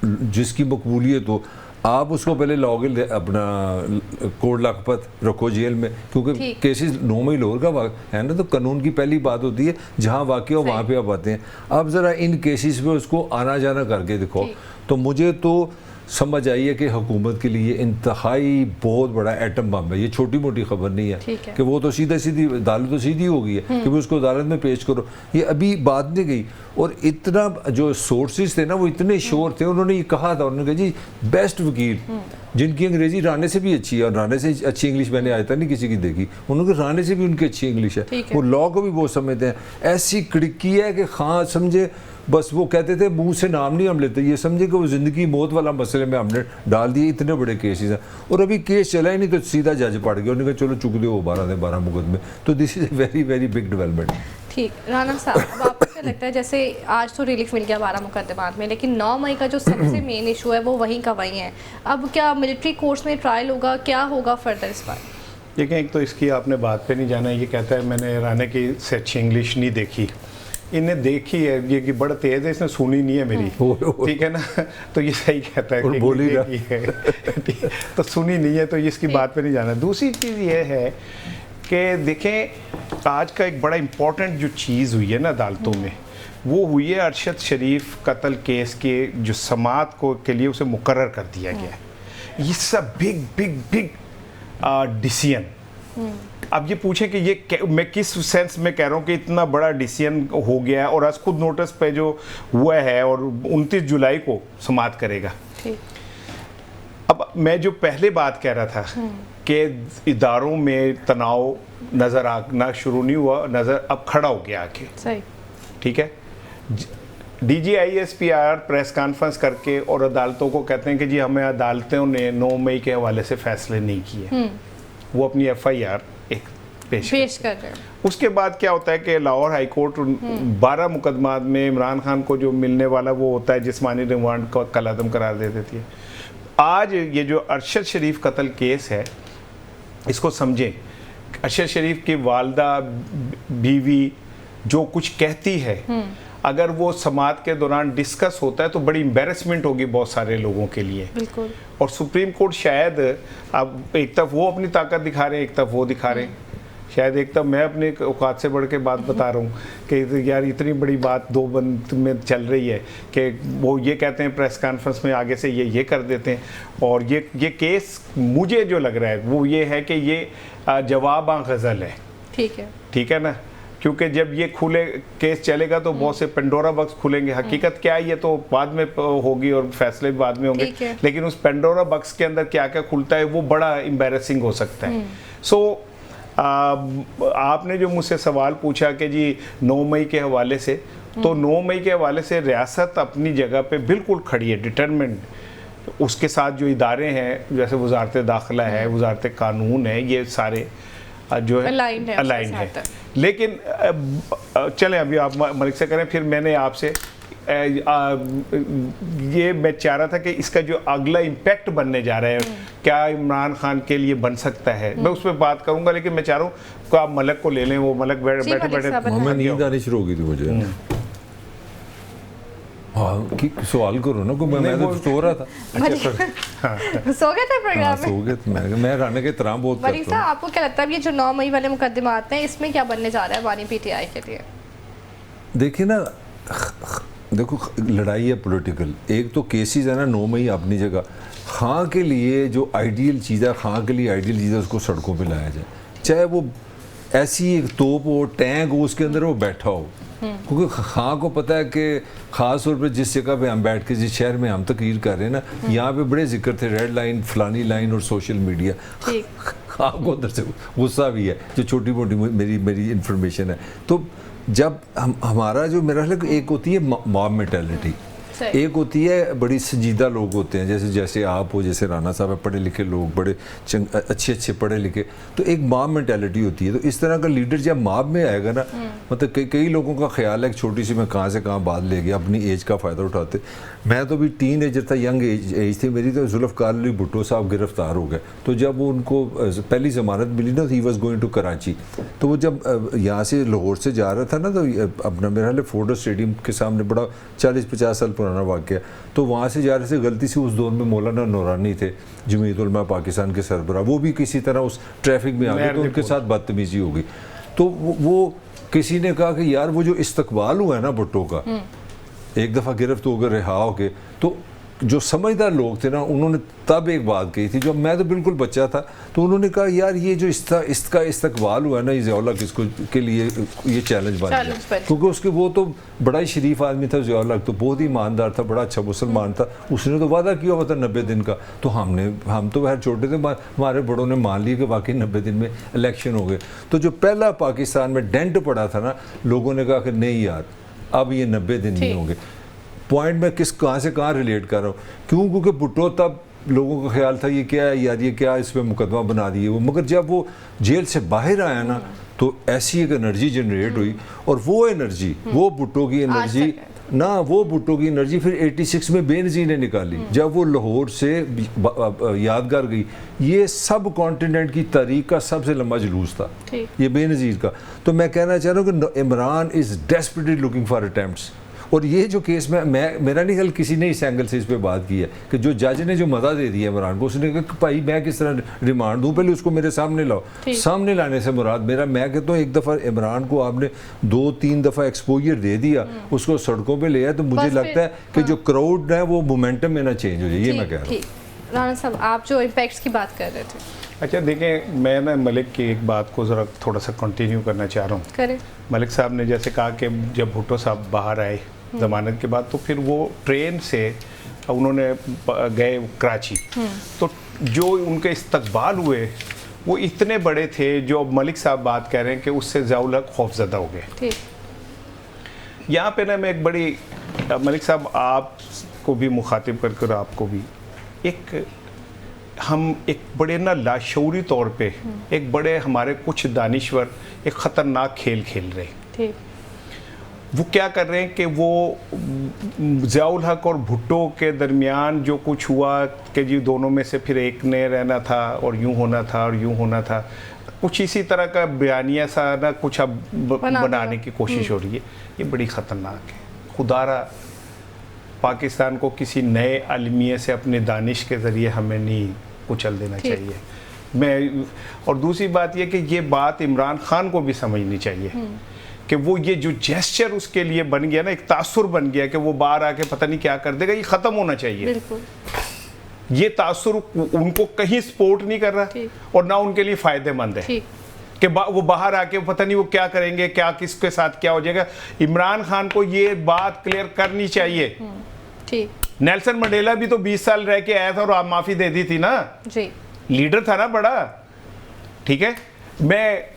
जिसकी मकबूलियत हो, आप उसको पहले लाओगे अपना कोर्ट लखपत रखो जेल में, क्योंकि केसेस 9 मई लाहौर का है ना, तो कानून की पहली बात होती है जहाँ वाक़या हो वहाँ पे आप आते हैं। अब ज़रा इन केसेस पे उसको आना जाना करके दिखाओ, तो मुझे तो समझ आई है कि हुकूमत के लिए इंतहाई बहुत बड़ा एटम बम है। ये छोटी मोटी खबर नहीं है कि वो तो सीधी अदालत तो सीधी हो गई है कि वो उसको अदालत में पेश करो, ये अभी बात नहीं गई। और इतना जो सोर्सेज थे ना वो इतने शोर थे, उन्होंने ये कहा था, उन्होंने कहा जी बेस्ट वकील जिनकी अंग्रेजी राने से भी अच्छी है, और राने से अच्छी इंग्लिश मैंने आज तक नहीं किसी की देखी, उन्होंने कहा राने से भी उनकी अच्छी इंग्लिश है, वो लॉ को भी बहुत समझते हैं। ऐसी कड़की है कि खां समझे बस, वो कहते थे मुंह से नाम नहीं हम लेते, ये समझे कि वो ज़िंदगी मौत वाला मसले में हमने डाल दिए। इतने बड़े केसेस हैं, और अभी केस चला ही नहीं तो सीधा जज पड़ गया, उन्होंने कहा चलो चुक दो 12 मुकदमे। तो this is a very very big development. ठीक, राना साहब आपको क्या लगता है, जैसे आज तो रिलीफ मिल गया 12 मुकदमात में, लेकिन 9 मई का जो सबसे मेन इशू है वो वहीं का वहीं है। अब क्या मिलिट्री कोर्ट्स में ट्रायल होगा, क्या होगा फर्दर इस बार? देखिए, एक तो इसकी आपने बात पे नहीं जाना, ये कहता है मैंने राणे की से अच्छी इंग्लिश नहीं देखी, इन्हें देखी है, ये कि बड़ा तेज है, इसने सुनी नहीं है मेरी, ठीक है ना, तो ये सही कहता है कि बोली है तो सुनी नहीं है, तो इसकी बात पे नहीं जाना। दूसरी चीज़ ये है कि देखें आज का एक बड़ा इम्पोर्टेंट जो चीज़ हुई है ना अदालतों में, वो हुई है अरशद शरीफ कत्ल केस के जो समात को के लिए उसे मुकर्रर कर दिया गया। ये सब बिग बिग बिग डिसीजन। अब ये पूछें कि ये मैं किस सेंस में कह रहा हूँ कि इतना बड़ा डिसीजन हो गया है, और आज खुद नोटिस पे जो हुआ है और 29 जुलाई को समाप्त करेगा। अब मैं जो पहले बात कह रहा था कि इदारों में तनाव नज़र आना शुरू नहीं हुआ, नज़र अब खड़ा हो गया आके, सही, ठीक है। DGISPR प्रेस कॉन्फ्रेंस करके और अदालतों को कहते हैं कि जी हमें अदालतों ने 9 मई के हवाले से फैसले नहीं किए, वो अपनी FIR एक पेश कर रहे हैं। उसके बाद क्या होता है कि लाहौर हाई कोर्ट 12 मुकदमात में इमरान खान को जो मिलने वाला वो होता है जिस्मानी रिमांड को कलअदम करार दे देती है। आज ये जो अरशद शरीफ कत्ल केस है, इसको समझें, अरशद शरीफ की वालदा बीवी जो कुछ कहती है, अगर वो समात के दौरान डिस्कस होता है तो बड़ी एम्बैरेसमेंट होगी बहुत सारे लोगों के लिए। बिल्कुल। और सुप्रीम कोर्ट शायद अब एक तरफ वो अपनी ताकत दिखा रहे हैं, एक तरफ वो दिखा रहे हैं, शायद एक तरफ मैं अपने औकात से बढ़ के बात बता रहा हूँ कि यार इतनी बड़ी बात दो बंद में चल रही है कि वो ये कहते हैं प्रेस कॉन्फ्रेंस में आगे से ये कर देते हैं। और ये केस मुझे जो लग रहा है वो ये है कि ये जवाब गज़ल है, ठीक है ना, क्योंकि जब ये खुले केस चलेगा तो बहुत से पेंडोरा बॉक्स खुलेंगे। हकीकत क्या है ये तो बाद में होगी और फैसले भी बाद में होंगे, लेकिन उस पेंडोरा बॉक्स के अंदर क्या क्या खुलता है वो बड़ा एम्बैरेसिंग हो सकता है। सो आपने जो मुझसे सवाल पूछा कि जी 9 मई के हवाले से, तो 9 मई के हवाले से रियासत अपनी जगह पे बिल्कुल खड़ी है, डिटरमेंट। उसके साथ जो इदारे हैं जैसे वजारत दाखिला है, वजारत कानून है, ये सारे जो है अलाइन है। लेकिन चलें अभी आप मलिक से करें, फिर मैंने आपसे ये मैं चाह रहा था कि इसका जो अगला इम्पैक्ट बनने जा रहा है क्या इमरान खान के लिए बन सकता है, मैं उस पर बात करूंगा। लेकिन मैं चाह रहा हूँ कि आप मलक को ले लें, वो मलक बैठे नींद आनी शुरू हो गई थी मुझे। हाँ कि सवाल करो ना, को मैं तो सो रहा था। सो गए थे प्रोग्राम में? सो गए थे। मैं राना के तरह बहुत करता हूं। आपको क्या लगता है ये जो 9 मई वाले मुकदमात हैं इसमें क्या बनने जा रहा है वानी PTI के लिए? देखिए ना, देखो लड़ाई है पॉलिटिकल, एक तो केसेस है ना 9 मई अपनी जगह। खां के लिए जो आइडियल चीज़ है, खां के लिए आइडियल चीज़ है उसको सड़कों पे लाया जाए, चाहे वो ऐसी एक तोप हो, टैंक हो, उसके अंदर वो बैठा हो, क्योंकि खां को पता है कि ख़ास तौर पे जिस जगह पे हम बैठ के जिस शहर में हम तकरीर कर रहे हैं ना, यहाँ पे बड़े जिक्र थे रेड लाइन, फलानी लाइन और सोशल मीडिया। आपको अंदर से गुस्सा भी है, जो छोटी मोटी मेरी इन्फॉर्मेशन है। तो जब हमारा जो मेरा ख्याल एक होती है मॉब मेंटालिटी, एक होती है बड़ी संजीदा लोग होते हैं, जैसे आप हो, जैसे राना साहब है, पढ़े लिखे लोग, बड़े अच्छे पढ़े लिखे, तो एक मॉब मेंटालिटी होती है। तो इस तरह का लीडर जब मॉब में आएगा ना, मतलब कई लोगों का ख्याल है कि छोटी सी मैं कहाँ से कहाँ बात ले गया, अपनी एज का फ़ायदा उठाते। मैं तो भी टीन एजर था, यंग एज थी मेरी, तो जुल्फ़कार अली भुट्टो साहब गिरफ्तार हो गए। तो जब वो उनको पहली ज़मानत मिली ना, he was going to Karachi, तो वो जब यहाँ से लाहौर से जा रहा था ना, तो अपना मेरा ख्याल फोर्डो स्टेडियम के सामने बड़ा 40-50 साल पुराना वाक़या, तो वहाँ से जा रहे थे, गलती से उस दौर में मौलाना नूरानी थे, जमीयत उलमा पाकिस्तान के सरबराह, वो भी किसी तरह उस ट्रैफिक में आ गए, तो उनके साथ बदतमीज़ी हो गई। तो वो किसी ने कहा कि यार वो जो इस्तकबाल हुआ है ना भुट्टो का, एक दफ़ा गिरफ्त होकर रिहा हो के, तो जो समझदार लोग थे ना, उन्होंने तब एक बात कही थी, जब मैं तो बिल्कुल बच्चा था, तो उन्होंने कहा यार ये जो इसका इस्तकबाल हुआ है ना, ज़ियाउल हक इसको के लिए ये चैलेंज बन गया, क्योंकि उसके वो तो बड़ा ही शरीफ आदमी था। ज़ियाउल हक तो बहुत ही ईमानदार था, बड़ा अच्छा मुसलमान था, उसने तो वादा किया हुआ था 90 दिन का। तो हम तो वह छोटे थे, हमारे बड़ों ने मान लिया कि वाकई 90 दिन में इलेक्शन हो गए। तो जो पहला पाकिस्तान में डेंट पड़ा था ना, लोगों ने कहा कि नहीं यार अब ये 90 दिन नहीं होंगे। पॉइंट मैं कहाँ से कहाँ रिलेट कर रहा हूँ, क्यों? क्योंकि भुट्टो तब लोगों का ख्याल था ये क्या है यार, ये क्या इस पर मुकदमा बना दिए वो, मगर जब वो जेल से बाहर आया ना, तो ऐसी एक एनर्जी जनरेट हुई, और वो एनर्जी, वो भुट्टो की एनर्जी ना, वो भुट्टो की एनर्जी फिर 86 में बेनज़ीर ने निकाली, जब वो लाहौर से यादगार गई। ये सब कॉन्टिनेंट की तारीख का सबसे लंबा जुलूस था ये बेनज़ीर का। तो मैं कहना चाह रहा हूँ कि Imran is desperately looking for attempts. और ये जो केस में मेरा नहीं ख्याल किसी ने इस एंगल से इस पे बात की है कि जो जज ने जो मज़ा दे दिया इमरान को, उसने कहा कि भाई मैं किस तरह रिमांड दूँ, पहले उसको मेरे सामने लाओ। सामने लाने से मुराद मैं कहता हूँ एक दफ़ा इमरान को आपने 2-3 दफ़ा एक्सपोजर दे दिया, उसको सड़कों पर ले आया, तो मुझे लगता है कि जो क्राउड है वो मोमेंटम में ना चेंज हो जाए। ये मैं कह रहा हूँ। राना साहब, आप जो इम्पैक्ट्स की बात कर रहे थे, अच्छा देखें, मैं ना मलिक की एक बात को ज़रा थोड़ा सा कंटिन्यू करना चाह रहा हूँ। करें। मलिक साहब ने जैसे कहा कि जब भुट्टो साहब बाहर आए ज़मानत के बाद, तो फिर वो ट्रेन से उन्होंने गए कराची, तो जो उनके इस्तकबाल हुए वो इतने बड़े थे, जो मलिक साहब बात कह रहे हैं कि उससे ज़ियाउल हक खौफज़दा हो गए। यहाँ पे ना मैं एक बड़ी, मलिक साहब आपको भी मुखातिब करके, आपको भी, हम एक बड़े ना लाशऊरी तौर पे एक बड़े हमारे कुछ दानिश्वर एक ख़तरनाक खेल खेल रहे। वो क्या कर रहे हैं कि वो ज़ियाउल हक और भुट्टो के दरमियान जो कुछ हुआ कि जी दोनों में से फिर एक ने रहना था और यूं होना था और यूं होना था, कुछ इसी तरह का बयानिया सा ना कुछ अब बनाने की कोशिश हो रही है। ये बड़ी ख़तरनाक है। खुदारा पाकिस्तान को किसी नए अलमिये से अपने दानिश के ज़रिए हमें नहीं कुचल देना चाहिए। और दूसरी बात ये कि ये बात इमरान खान को भी समझनी चाहिए कि वो ये जो जेस्चर उसके लिए बन गया ना, एक तासुर बन गया कि वो बाहर आके पता नहीं क्या कर देगा, ये ख़त्म होना चाहिए। बिल्कुल। ये तासुर उनको कहीं सपोर्ट नहीं कर रहा और ना उनके लिए फ़ायदेमंद है कि वो बाहर आके पता नहीं वो क्या करेंगे, क्या किसके साथ क्या हो जाएगा। इमरान खान को ये बात क्लियर करनी चाहिए। नेल्सन मंडेला भी तो 20 साल रह के आया था और आप माफ़ी दे दी थी ना जी। लीडर था ना बड़ा, ठीक है। मैं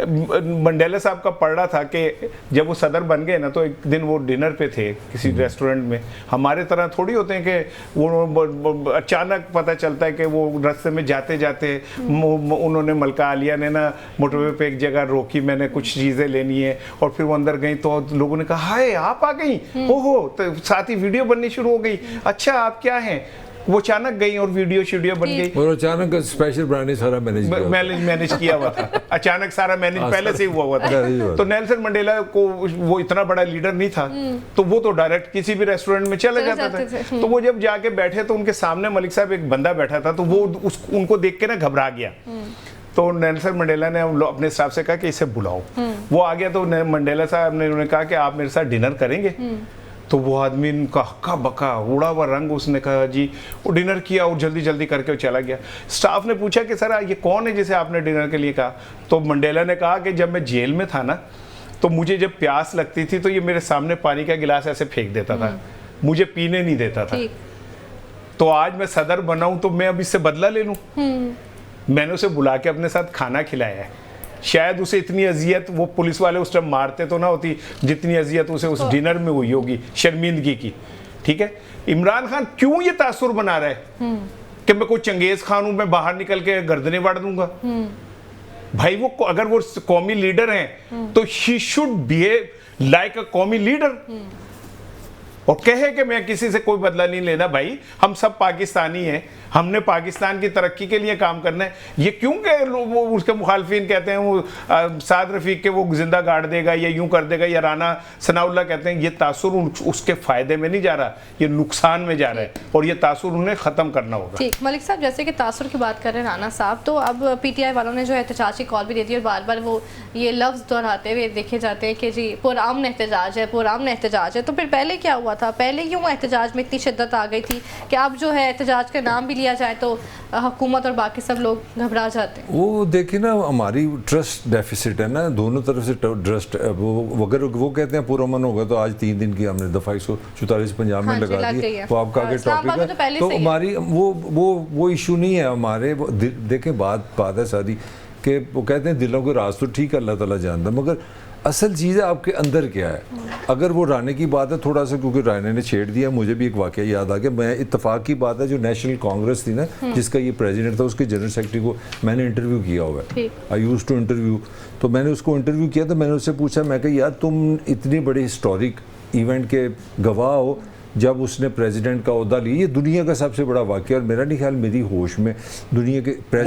मंडेला साहब का पढ़ रहा था कि जब वो सदर बन गए ना, तो एक दिन वो डिनर पे थे किसी रेस्टोरेंट में। हमारे तरह थोड़ी होते हैं कि वो अचानक पता चलता है कि वो रास्ते में जाते जाते उन्होंने मलका आलिया ने ना मोटरवे पे एक जगह रोकी, मैंने कुछ चीज़ें लेनी है, और फिर वो अंदर गई तो लोगों ने कहा हाय आप आ गई, ओहो, तो साथ ही वीडियो बननी शुरू हो गई, अच्छा आप क्या हैं। वो अचानक गई और वीडियो बन गई, और अचानक स्पेशल ब्रांड सारा मैनेज किया हुआ था। अचानक सारा मैनेज पहले से ही हुआ था। तो नेल्सन मंडेला को वो इतना बड़ा लीडर नहीं था, तो वो तो डायरेक्ट किसी भी रेस्टोरेंट में चले जाता था। तो वो जब जाके बैठे तो उनके सामने मलिक साहब एक बंदा बैठा था, तो वो उनको देख के ना घबरा गया। तो नेल्सन मंडेला ने अपने स्टाफ से कहा कि इसे बुलाओ। वो आ गया, तो मंडेला साहब ने उन्होंने कहा कि आप मेरे साथ डिनर करेंगे। तो वो आदमी का हक्का बक्का उड़ा हुआ रंग, उसने कहा जी, वो डिनर किया और जल्दी जल्दी करके वो चला गया। स्टाफ ने पूछा कि सर ये कौन है जिसे आपने डिनर के लिए कहा। तो मंडेला ने कहा कि जब मैं जेल में था ना, तो मुझे जब प्यास लगती थी तो ये मेरे सामने पानी का गिलास ऐसे फेंक देता था, मुझे पीने नहीं देता था। तो आज मैं सदर बना हूं तो मैं अब इससे बदला ले लूं। मैंने उसे बुला के अपने साथ खाना खिलाया है। शायद उसे इतनी अजियत, वो पुलिस वाले उस टाइम मारते तो ना होती जितनी अजियत उसे उस डिनर में हुई होगी, शर्मिंदगी की। ठीक है, इमरान खान क्यों ये तासुर बना रहा है कि मैं कोई चंगेज खान हूं, मैं बाहर निकल के गर्दनें वाड़ दूंगा? भाई वो अगर वो कौमी लीडर हैं तो ही शुड बिहेव लाइक अ कौमी लीडर और कहे कि मैं किसी से कोई बदला नहीं लेना। भाई हम सब पाकिस्तानी हैं, हमने पाकिस्तान की तरक्की के लिए काम करना है। ये क्यों कि वो उसके मुखालफिन कहते हैं वो साद रफीक के वो जिंदा गाड़ देगा या यूं कर देगा, या राना सनाउल्लाह कहते हैं, ये तासुर उसके फायदे में नहीं जा रहा, ये नुकसान में जा रहा है और ये तासुर उन्हें ख़त्म करना होगा। ठीक, मलिक साहब जैसे कि तासुर की बात कर रहे हैं राना साहब, तो अब PTI वालों ने जो एहतजाज की कॉल भी दी थी और बार बार वो ये लफ्ज़ दोहराते हुए देखे जाते हैं कि जी पुरअमन एहतजाज है, पुरअमन एहतजाज है। तो फिर पहले क्या हुआ था? पहले क्यों एहतजाज में इतनी शिद्दत आ गई थी कि अब जो है एहतजाज का नाम भी लिया जाए तो हुकूमत और बाकी सब लोग घबरा जाते हैं? वो देखिए ना, हमारी ट्रस्ट डेफिसिट है ना, दोनों तरफ से ट्रस्ट। वो अगर वो कहते हैं पुरअमन होगा तो आज 3 दिन की हमने दफ़ा 144 पंजाब में लगा दी, वो आपका आगे टॉपिक है। तो हमारी वो इशू नहीं है हमारे। देखें बात है सारी कि वो कहते हैं दिलों के राज तो ठीक है, अल्लाह ताला जानता है, मगर असल चीज़ है आपके अंदर क्या है। अगर वो राणे की बात है थोड़ा सा, क्योंकि राणे ने छेड़ दिया, मुझे भी एक वाक़या याद आ गया। मैं इत्तेफाक की बात है, जो नेशनल कांग्रेस थी ना जिसका ये प्रेसिडेंट था, उसके जनरल सेक्रेटरी को मैंने इंटरव्यू किया हुआ है, आई यूज़ टू इंटरव्यू। तो मैंने उसको इंटरव्यू किया तो मैंने उससे पूछा, मैं कहा यार तुम इतनी बड़ी हिस्टोरिक इवेंट के गवाह हो जब उसने प्रेसिडेंट का ओहदा लिया, ये दुनिया का सबसे बड़ा वाक़या, और मेरा नहीं ख्याल मेरी होश में दुनिया के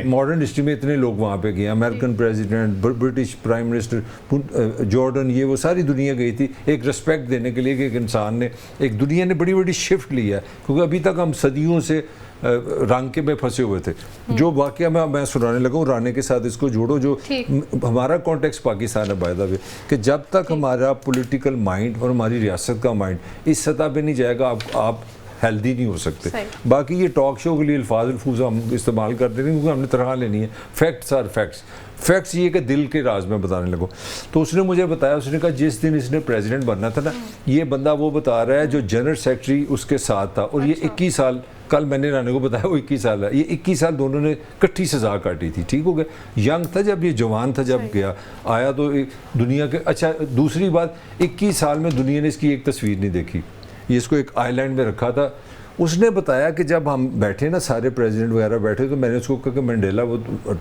मॉडर्न हिस्ट्री में इतने लोग वहाँ पे गए, American president, British prime minister, Jordan, ये वो सारी दुनिया गई थी एक रिस्पेक्ट देने के लिए कि एक इंसान ने, एक दुनिया ने बड़ी बड़ी शिफ्ट लिया है। क्योंकि अभी तक हम सदियों से रंग में फंसे हुए थे। जो वाक़या मैं सुनाने लगा हूँ राणे के साथ, इसको जोड़ो, जो हमारा कॉन्टेक्स्ट पाकिस्तान है बाय द वे, कि जब तक हमारा पॉलिटिकल माइंड और हमारी रियासत का माइंड इस सतह पे नहीं जाएगा, आप हेल्दी नहीं हो सकते। बाकी ये टॉक शो के लिए अल्फाज हम इस्तेमाल करते नहीं, क्योंकि हमने तनख्वाह लेनी है। फैक्ट्स आर फैक्ट्स ये कि दिल के राज में बताने लगो। तो उसने मुझे बताया, उसने कहा जिस दिन इसने प्रेसिडेंट बनना था ना, ये बंदा वो बता रहा है जो जनरल सेक्रेटरी उसके साथ था, और ये 21 साल, कल मैंने राणे को बताया वो 21 साल है, ये 21 साल दोनों ने इकट्ठी सजा काटी थी। ठीक हो गया, यंग था जब, ये जवान था जब गया आया, तो दुनिया के, अच्छा दूसरी बात, 21 साल में दुनिया ने इसकी एक तस्वीर नहीं देखी। ये इसको एक आइलैंड में रखा था। उसने बताया कि जब हम बैठे ना, सारे प्रेसिडेंट वगैरह बैठे, तो मैंने उसको कहा कि मंडेला वो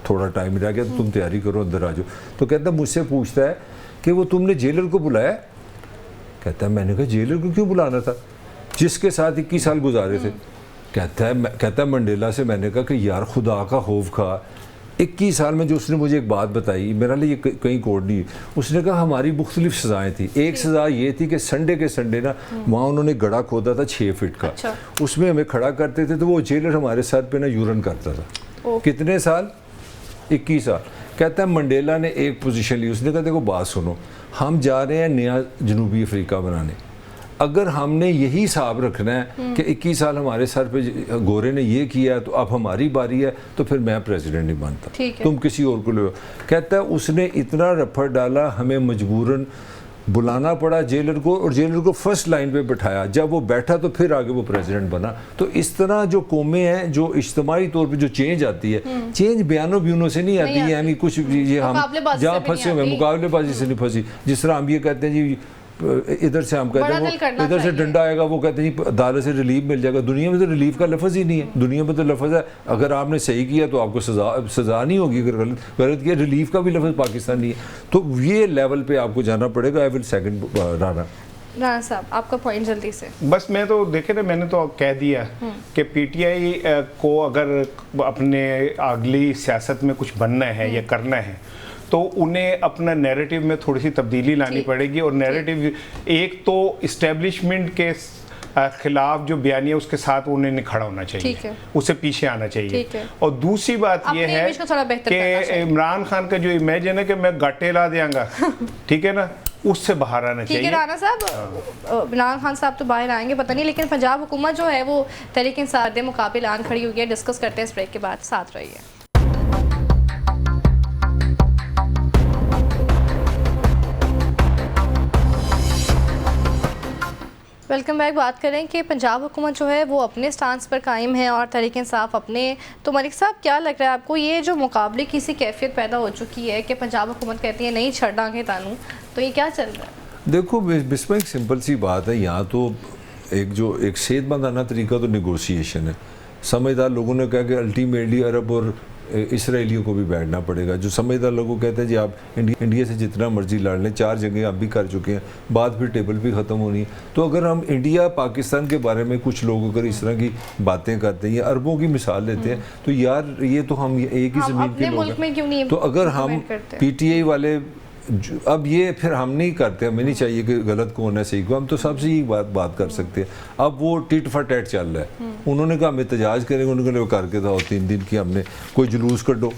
थोड़ा टाइम रह गया तो तुम तैयारी करो, अंदर आ जाओ। तो कहता मुझसे पूछता है कि वो तुमने जेलर को बुलाया? कहता है मैंने कहा जेलर को क्यों बुलाना था, जिसके साथ 21 साल गुजारे थे। कहता है मंडेला से मैंने कहा कि यार खुदा का खौफ खा, 21 साल में जो उसने मुझे एक बात बताई, मेरा लिए कहीं कोड नहीं, उसने कहा हमारी मुख्तलिफ सज़ाएँ थी। एक सज़ा ये थी कि संडे के संडे ना वहाँ उन्होंने गड़ा खोदा था 6 फीट का, उसमें हमें खड़ा करते थे, तो वो जेलर हमारे सर पे ना यूरन करता था। कितने साल? 21 साल। कहता है मंडेला ने एक पोजीशन ली, उसने कहा देखो बात सुनो, हम जा रहे हैं नया जनूबी अफ्रीका बनाने, अगर हमने यही हिसाब रखना है कि 21 साल हमारे सर पे गोरे ने ये किया तो अब हमारी बारी है, तो फिर मैं प्रेसिडेंट नहीं बनता, तुम किसी और को ले। कहता है उसने इतना रफड़ डाला, हमें मजबूरन बुलाना पड़ा जेलर को, और जेलर को फर्स्ट लाइन पे बिठाया। जब वो बैठा तो फिर आगे वो प्रेसिडेंट बना। तो इस तरह जो कौमें हैं, जो इज्तिमाई तौर पे जो चेंज आती है, चेंज बयानों ब्यूनों से नहीं आती है, यानी कुछ ये हम जहाँ फंसे हुए मुकाबलेबाजी से नहीं फंसी। जिस तरह हम ये कहते हैं जी इधर से, हम कहते हैं इधर से डंडा आएगा, वो कहते हैं अदालत से रिलीफ मिल जाएगा। दुनिया में तो रिलीफ का लफ्ज़ ही नहीं है। दुनिया में तो लफ्ज़ है अगर आपने सही किया तो आपको सज़ा नहीं होगी, अगर गलत किया, रिलीफ का भी लफ्ज़ पाकिस्तान नहीं है। तो ये लेवल पे आपको जाना पड़ेगा। आई विल सेकंड राणा साहब आपका पॉइंट जल्दी से। बस मैं तो देखे ना, मैंने तो कह दिया कि PTI को अगर अपने अगली सियासत में कुछ बनना है या करना है तो उन्हें अपना नैरेटिव में थोड़ी सी तब्दीली लानी पड़ेगी। और नैरेटिव एक तो इस्टेब्लिशमेंट के खिलाफ जो बयानिया उसके साथ उन्हें नहीं खड़ा होना चाहिए, उससे पीछे आना चाहिए। और दूसरी बात यह है कि इमरान खान का जो इमेज है ना कि मैं गाटे ला देंगा ठीक है ना, उससे बाहर आना चाहिए। राणा साहब, इमरान खान साहब तो बाहर आएंगे पता नहीं, लेकिन पंजाब हुकूमत जो है वो तहरीक इंसाफ के मुकाबले आन खड़ी हुई है। डिस्कस करते हैं इस ब्रेक के बाद, साथ रहिए। Welcome back. बात करें कि पंजाब हुकूमत जो है वो अपने स्टांस पर कायम है और तहरीक इंसाफ अपने, तो मलिक साहब क्या लग रहा है आपको, ये जो मुकाबले की सी कैफियत पैदा हो चुकी है कि पंजाब हुकूमत कहती है नहीं छड़ांगे तानू, तो ये क्या चल रहा है? देखो बिस्मा, एक सिंपल सी बात है, यहाँ तो एक सेहतमंदाना तरीका तो निगोशिएशन है। समझदार लोगों ने कहा कि अल्टीमेटली अरब और इसराइलियों को भी बैठना पड़ेगा। जो समझदार लोगों कहते हैं जी आप इंडिया से जितना मर्जी लड़ लें, 4 जगह आप भी कर चुके हैं, बात फिर टेबल भी ख़त्म होनी है। तो अगर हम इंडिया पाकिस्तान के बारे में कुछ लोग अगर इस तरह की बातें करते हैं या अरबों की मिसाल लेते हैं, तो यार ये तो हम एक ही ज़मीन के लोग हैं। तो अगर हम PTI वाले अब ये फिर हम नहीं करते, हमें नहीं चाहिए कि गलत कौन है सही को, हम तो सबसे ही बात कर सकते हैं। अब वो टिट फॉर टैट चल रहा है। उन्होंने कहा हम एहतजाज करेंगे, उन्होंने कहा करके तो 3 दिन की हमने, कोई जुलूस करो,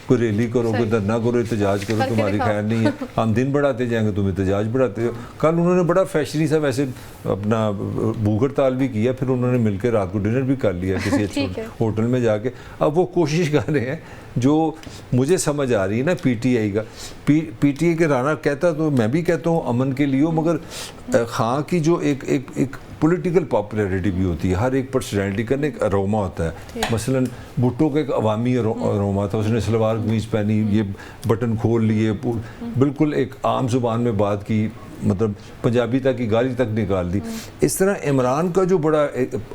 कोई रैली करो, कोई धरना करो, एहतजाज करो, तुम्हारी खैर नहीं है, हम दिन बढ़ाते जाएंगे, तुम एहतजाज बढ़ाते हो। कल उन्होंने बड़ा फैशनी सा वैसे अपना भूख हड़ताल भी किया, फिर उन्होंने मिलकर रात को डिनर भी कर लिया किसी अच्छे होटल में जाके। अब वो कोशिश कर रहे हैं, जो मुझे समझ आ रही है ना PTI का, PTI के राना कहता, तो मैं भी कहता हूँ अमन के लिए, मगर खां की जो एक पॉलिटिकल पॉपुलैरिटी भी होती है, हर एक पर्सनैलिटी का एक अरोमा होता है। मसलन भुट्टो का एक अवामी अरोमा था, उसने सलवार कमीज पहनी, ये बटन खोल लिए, बिल्कुल एक आम जुबान में बात की, मतलब पंजाबी तक की गाली तक निकाल दी। इस तरह इमरान का जो बड़ा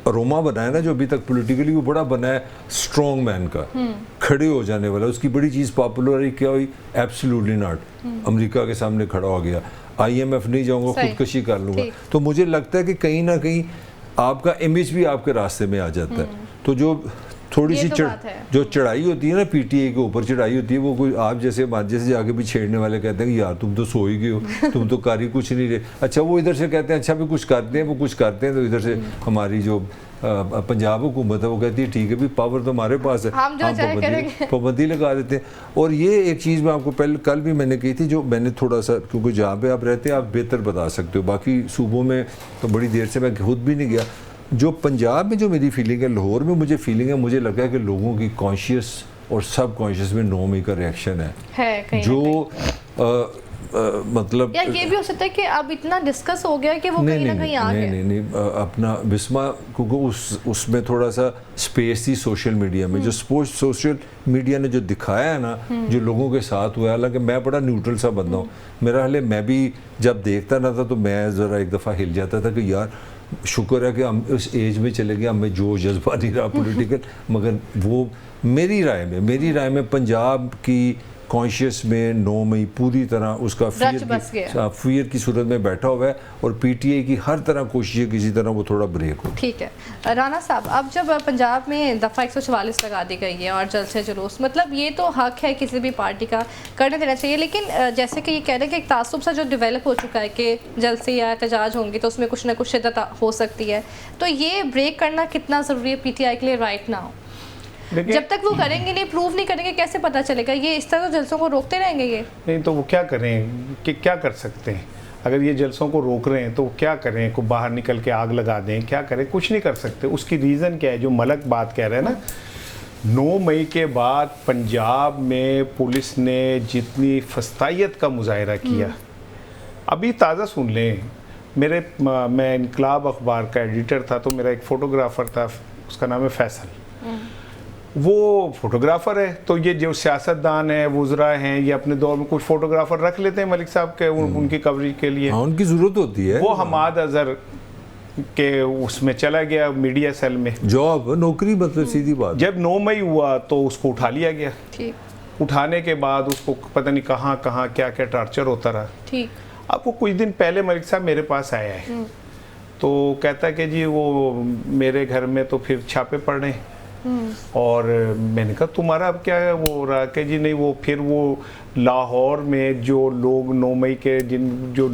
अरोमा बना है ना, जो अभी तक पॉलिटिकली वो बड़ा बना है स्ट्रॉन्ग मैन का, खड़े हो जाने वाला। उसकी बड़ी चीज़ पॉपुलर क्या हुई? Absolutely not. अमेरिका के सामने खड़ा हो गया, IMF नहीं जाऊंगा, खुदकशी कर लूँगा। तो मुझे लगता है कि कहीं ना कहीं आपका इमेज भी आपके रास्ते में आ जाता है। तो जो थोड़ी सी जो चढ़ाई होती है ना, PTI के ऊपर चढ़ाई होती है, वो कोई आप जैसे जाके भी छेड़ने वाले कहते हैं कि यार तुम तो सो ही गए हो, तुम तो कर ही कुछ नहीं रहे। अच्छा वो इधर से कहते हैं अच्छा भी कुछ करते हैं, वो कुछ करते हैं, तो इधर से हमारी जो पंजाब हुकूमत है वो कहती है ठीक है भी पावर तो हमारे पास है, हम पाबंदी लगा देते हैं। और ये एक चीज़ मैं आपको पहले कल भी मैंने कही थी, जो मैंने थोड़ा सा, क्योंकि जहाँ पे आप रहते हैं आप बेहतर बता सकते हो, बाकी सूबों में तो बड़ी देर से मैं खुद भी नहीं गया। जो पंजाब में जो मेरी फीलिंग है, लाहौर में मुझे फीलिंग है, मुझे लगा है कि लोगों की कॉन्शियस और सब कॉन्शियस में नो में का रिएक्शन है जो मतलब यार ये भी हो सकता है कि अब इतना डिस्कस हो गया कि वो कहीं ना कहीं आ गया। नहीं, अपना बिस्मा, क्योंकि उसमें थोड़ा सा स्पेस थी सोशल मीडिया में, जो सोशल मीडिया ने जो दिखाया है ना, जो लोगों के साथ हुआ है, हालांकि मैं बड़ा न्यूट्रल सा बंदा हूँ, मेरा हाल मैं भी जब देखता ना था तो मैं ज़रा एक दफ़ा हिल जाता था कि यार शुक्र है कि हम उस एज में चले गए, हमें जो जज्बा नहीं रहा पॉलिटिकल। मगर वो मेरी राय में पंजाब की कॉन्शियस में नो में पूरी तरह उसका फियर की सूरत में बैठा हुआ है, और PTI की हर तरह कोशिश है किसी तरह वो थोड़ा ब्रेक हो। ठीक है राना साहब, अब जब पंजाब में दफ़ा 144 लगा दी गई है और जलसे जुलूस, मतलब ये तो हक है किसी भी पार्टी का, करने देना चाहिए, लेकिन जैसे कि ये कह रहे हैं कि एक तासुब सा जो डेवलप हो चुका है कि जलसे या एहतजाज होंगे तो उसमें कुछ ना कुछ शिद्दत हो सकती है, तो ये ब्रेक करना कितना ज़रूरी है PTI के लिए राइट नाउ? जब तक वो करेंगे नहीं, प्रूव नहीं करेंगे, कैसे पता चलेगा? ये इस तरह जलसों को रोकते रहेंगे ये नहीं, तो वो क्या करें कि क्या कर सकते हैं? अगर ये जलसों को रोक रहे हैं तो वो क्या करें? को बाहर निकल के आग लगा दें? क्या करें? कुछ नहीं कर सकते। उसकी रीज़न क्या है? जो मलक बात कह रहे हैं ना, 9 मई के बाद पंजाब में पुलिस ने जितनी फस्तायत का मुजाहरा किया, अभी ताज़ा सुन लें, मैं इनकलाब अखबार का एडिटर था, तो मेरा एक फ़ोटोग्राफ़र था, उसका नाम है फैसल। वो फोटोग्राफ़र है, तो ये जो सियासतदान है, वुज़रा हैं, ये अपने दौर में कुछ फोटोग्राफ़र रख लेते हैं मलिक साहब के उनकी कवरेज के लिए। हाँ, उनकी ज़रूरत होती है। वो हमाद अज़हर के उसमें चला गया, मीडिया सेल में, जॉब नौकरी, मतलब सीधी बात। जब 9 मई हुआ तो उसको उठा लिया गया। उठाने के बाद उसको पता नहीं कहाँ क्या क्या टार्चर होता रहा। आपको कुछ दिन पहले मलिक साहब मेरे पास आया है, तो कहता है कि जी वो मेरे घर में तो फिर छापे पड़ रहे हैं। और मैंने कहा तुम्हारा अब क्या है? वो रहा कि जी नहीं, वो फिर वो लाहौर में जो लोग 9 मई के जो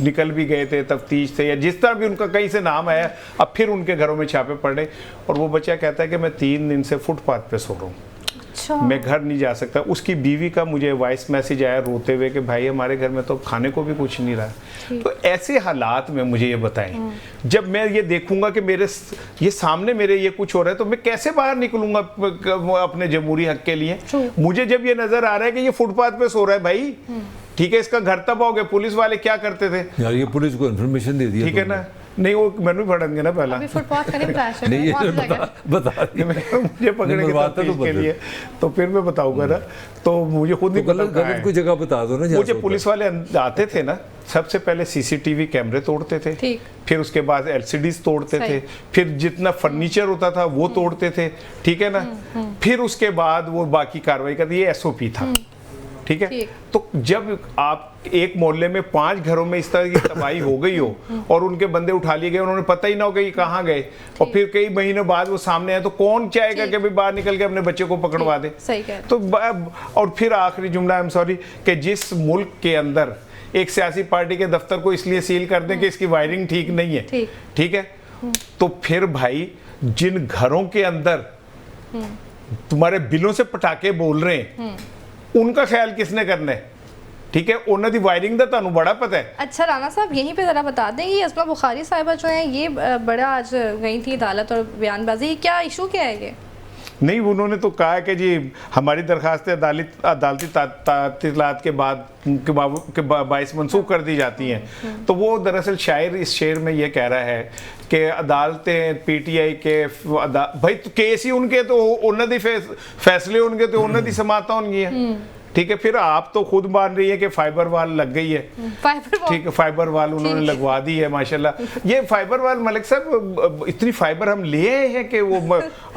निकल भी गए थे तफ्तीश से या जिस तरह भी उनका कहीं से नाम आया, अब फिर उनके घरों में छापे पड़ रहे। और वो बच्चा कहता है कि मैं 3 दिन से फुटपाथ पे सो रहा हूँ, मैं घर नहीं जा सकता। उसकी बीवी का मुझे वॉइस मैसेज आया रोते हुए कि भाई हमारे घर में तो खाने को भी कुछ नहीं रहा। तो ऐसे हालात में मुझे ये बताएं, जब मैं ये देखूंगा कि मेरे ये सामने मेरे ये कुछ हो रहा है, तो मैं कैसे बाहर निकलूंगा अपने जमहूरी हक के लिए? मुझे जब ये नजर आ रहा है कि ये फुटपाथ पे सो रहा है, भाई ठीक है, इसका घर तबाह हो गया, पुलिस वाले क्या करते थे यार, ये पुलिस को इन्फॉर्मेशन दे दिया, ठीक है ना, नहीं वो मैंने पढ़ेंगे ना पहला अभी फुटपाथ करें फ्लैश नहीं ये बहुत तो जगह। बता दी। मुझे पकड़ेंगे मरवाता तो के लिए तो फिर मैं बताऊंगा ना, तो मुझे खुद नहीं गलत पता गलत कोई जगह बता दो ना जहाँ मुझे से पुलिस वाले आते थे ना, सबसे पहले सीसीटीवी कैमरे तोड़ते थे, ठीक। फिर उसके बाद एलसीडीज तोड़ते सही। थे, फिर जितना फर्नीचर होता था वो तोड़ते थे, ठीक है ना, फिर उसके बाद वो बाकी कार्रवाई करती, ये एसओपी था, ठीक है। ठीक। तो जब आप एक मोहल्ले में 5 घरों में इस तरह की तबाही हो गई हो और उनके बंदे उठा लिए गए, उन्होंने पता ही ना हो कि ये कहाँ गए, और फिर कई महीनों बाद वो सामने आए, तो कौन चाहेगा कि भाई बाहर निकल के अपने बच्चे को पकड़वा दे। सही कह रहे हैं। तो और फिर आखिरी जुमला, आई एम सॉरी, कि जिस मुल्क के अंदर एक सियासी पार्टी के दफ्तर को इसलिए सील कर दें कि इसकी वायरिंग ठीक नहीं है, ठीक। ठीक है, तो फिर भाई जिन घरों के अंदर तुम्हारे बिलों से पटाखे बोल रहे हैं उनका ख्याल किसने करना है, ठीक है, उन्होंने दी वायरिंग दा ਤੁਹਾਨੂੰ बड़ा पता है। अच्छा राना साहब यहीं पे ज़रा बता दें कि अस्मा बुखारी साहिबा जो हैं ये बड़ा आज गई थी अदालत और बयानबाजी, क्या इशू क्या है ये? नहीं, उन्होंने तो कहा है कि जी हमारी दरखास्तें अदालती तातीलात के बाद के बाइस मनसूख कर दी जाती हैं। तो वो दरअसल शायर इस शेर में ये कह रहा है कि अदालतें पीटीआई के भाई तो केस ही उनके, तो उन्होंने फैसले उनके, तो उन्होंने समाता होंगी है, ठीक है। फिर आप तो खुद मान रही है कि फाइबर वाल लग गई है, ठीक है, फाइबर वाल उन्होंने लगवा दी है माशाल्लाह। ये फाइबर वाल मलिक साहब इतनी फाइबर हम ले आए हैं कि वो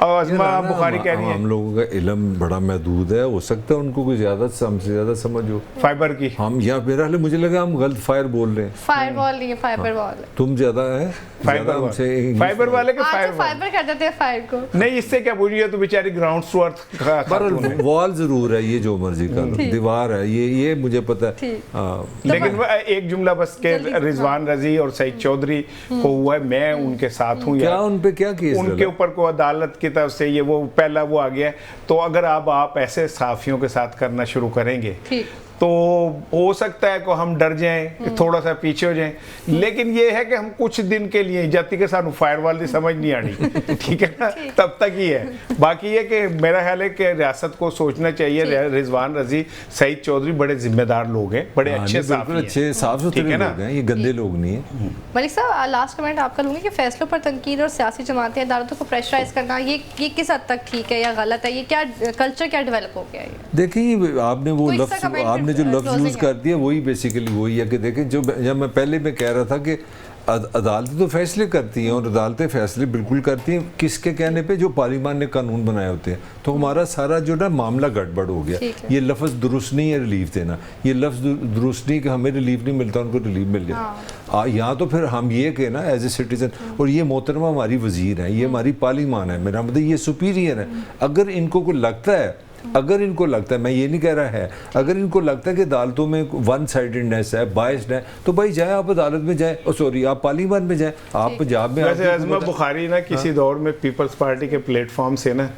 अज़मा बुखारी कह रही है हम लोगों का इल्म बड़ा महदूद है, हो सकता है उनको कोई हमसे ज्यादा समझ हो फाइबर की। हम या मेरा हाल मुझे लगा हम गलत फायर बोल रहे हैं। फायर वॉल नहीं है, फाइबर वॉल है। तुम ज्यादा है फाइबर वाले के फाइबर कर देते हैं फायर को। नहीं, इससे क्या बोलिए, तो बेचारी ग्राउंड टू अर्थ वॉल जरूर है, ये जो मर्जी का दीवार है, ये मुझे पता है। लेकिन एक जुमला बस के रिजवान रजी और सईद चौधरी को हुआ है, मैं उनके साथ हूँ। क्या उन पे क्या केस उनके ऊपर को अदालत की तरफ से ये वो पहला वो आ गया है। तो अगर आप ऐसे सहाफियों के साथ करना शुरू करेंगे तो हो सकता है कि हम डर जाएं, थोड़ा सा पीछे हो जाएं, लेकिन ये है कि हम कुछ दिन के लिए जाती के साथ फायरवॉल की समझ नहीं आनी, ठीक है ना, तब तक ही है। बाकी ये कि मेरा ख्याल है कि रियासत को सोचना चाहिए, रिजवान रजी सईद चौधरी बड़े जिम्मेदार लोग हैं, बड़े अच्छे साफ सुथरे लोग हैं, ये गंदे लोग नहीं है। मलिक साहब लास्ट कमेंट आपका लूँगी कि फैसलों पर तनकीद और सियासी जमातें अदालतों को प्रेशराइज करना ये किस हद तक ठीक है या गलत है, ये क्या कल्चर क्या डेवलप हो गया है? देखिए आपने वो लफ्ज़ आपने जो लफ्ज़ यूज़ कर दिया वही बेसिकली वही है कि देखें जो जब मैं पहले में कह रहा था कि अदालतें तो फैसले करती हैं और अदालतें फैसले बिल्कुल करती हैं किसके कहने पे, जो पार्लियामान ने कानून बनाए होते हैं। तो हमारा सारा जो ना मामला गड़बड़ हो गया। ये लफ्ज़ दुरुस्त नहीं है रिलीफ देना, ये लफ्ज़ दुरुस्त नहीं कि हमें रिलीफ नहीं मिलता उनको रिलीफ मिल जाए। यहाँ तो फिर हम ये कहें ना एज ए सिटीज़न, और ये मोहतरमा हमारी वज़ीर हैं, ये हमारी पार्लियामान है, मेरा मतलब ये सुपीरियर है। अगर इनको कोई लगता है, अगर इनको लगता है, मैं ये नहीं कह रहा है, अगर इनको लगता है कि अदालतों में वन साइडेडनेस है, बायस्ड है, तो भाई जाए आप अदालत में जाए, सॉरी आप पार्लियामान में जाए, आप पंजाब में। वैसे अज़मा बुखारी ना किसी दौर में पीपल्स पार्टी के प्लेटफॉर्म से ना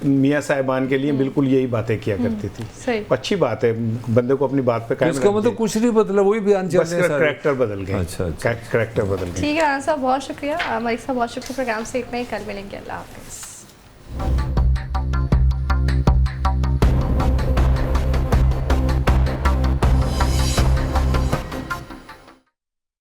मियाँ साहिबान के लिए बिल्कुल यही बातें किया करती थी। अच्छी बात है, बंदे को अपनी बात पे कायम इसका मतलब कुछ नहीं बदला, वही बयान चल रहा है, करैक्टर बदल गए। अच्छा, करैक्टर बदल गए। ठीक है राना साहब, बहुत शुक्रिया। मलिक साहब बहुत शुक्रिया। प्रोग्राम से इतना ही, कल मिलेंगे। अल्लाह हाफ़िज़।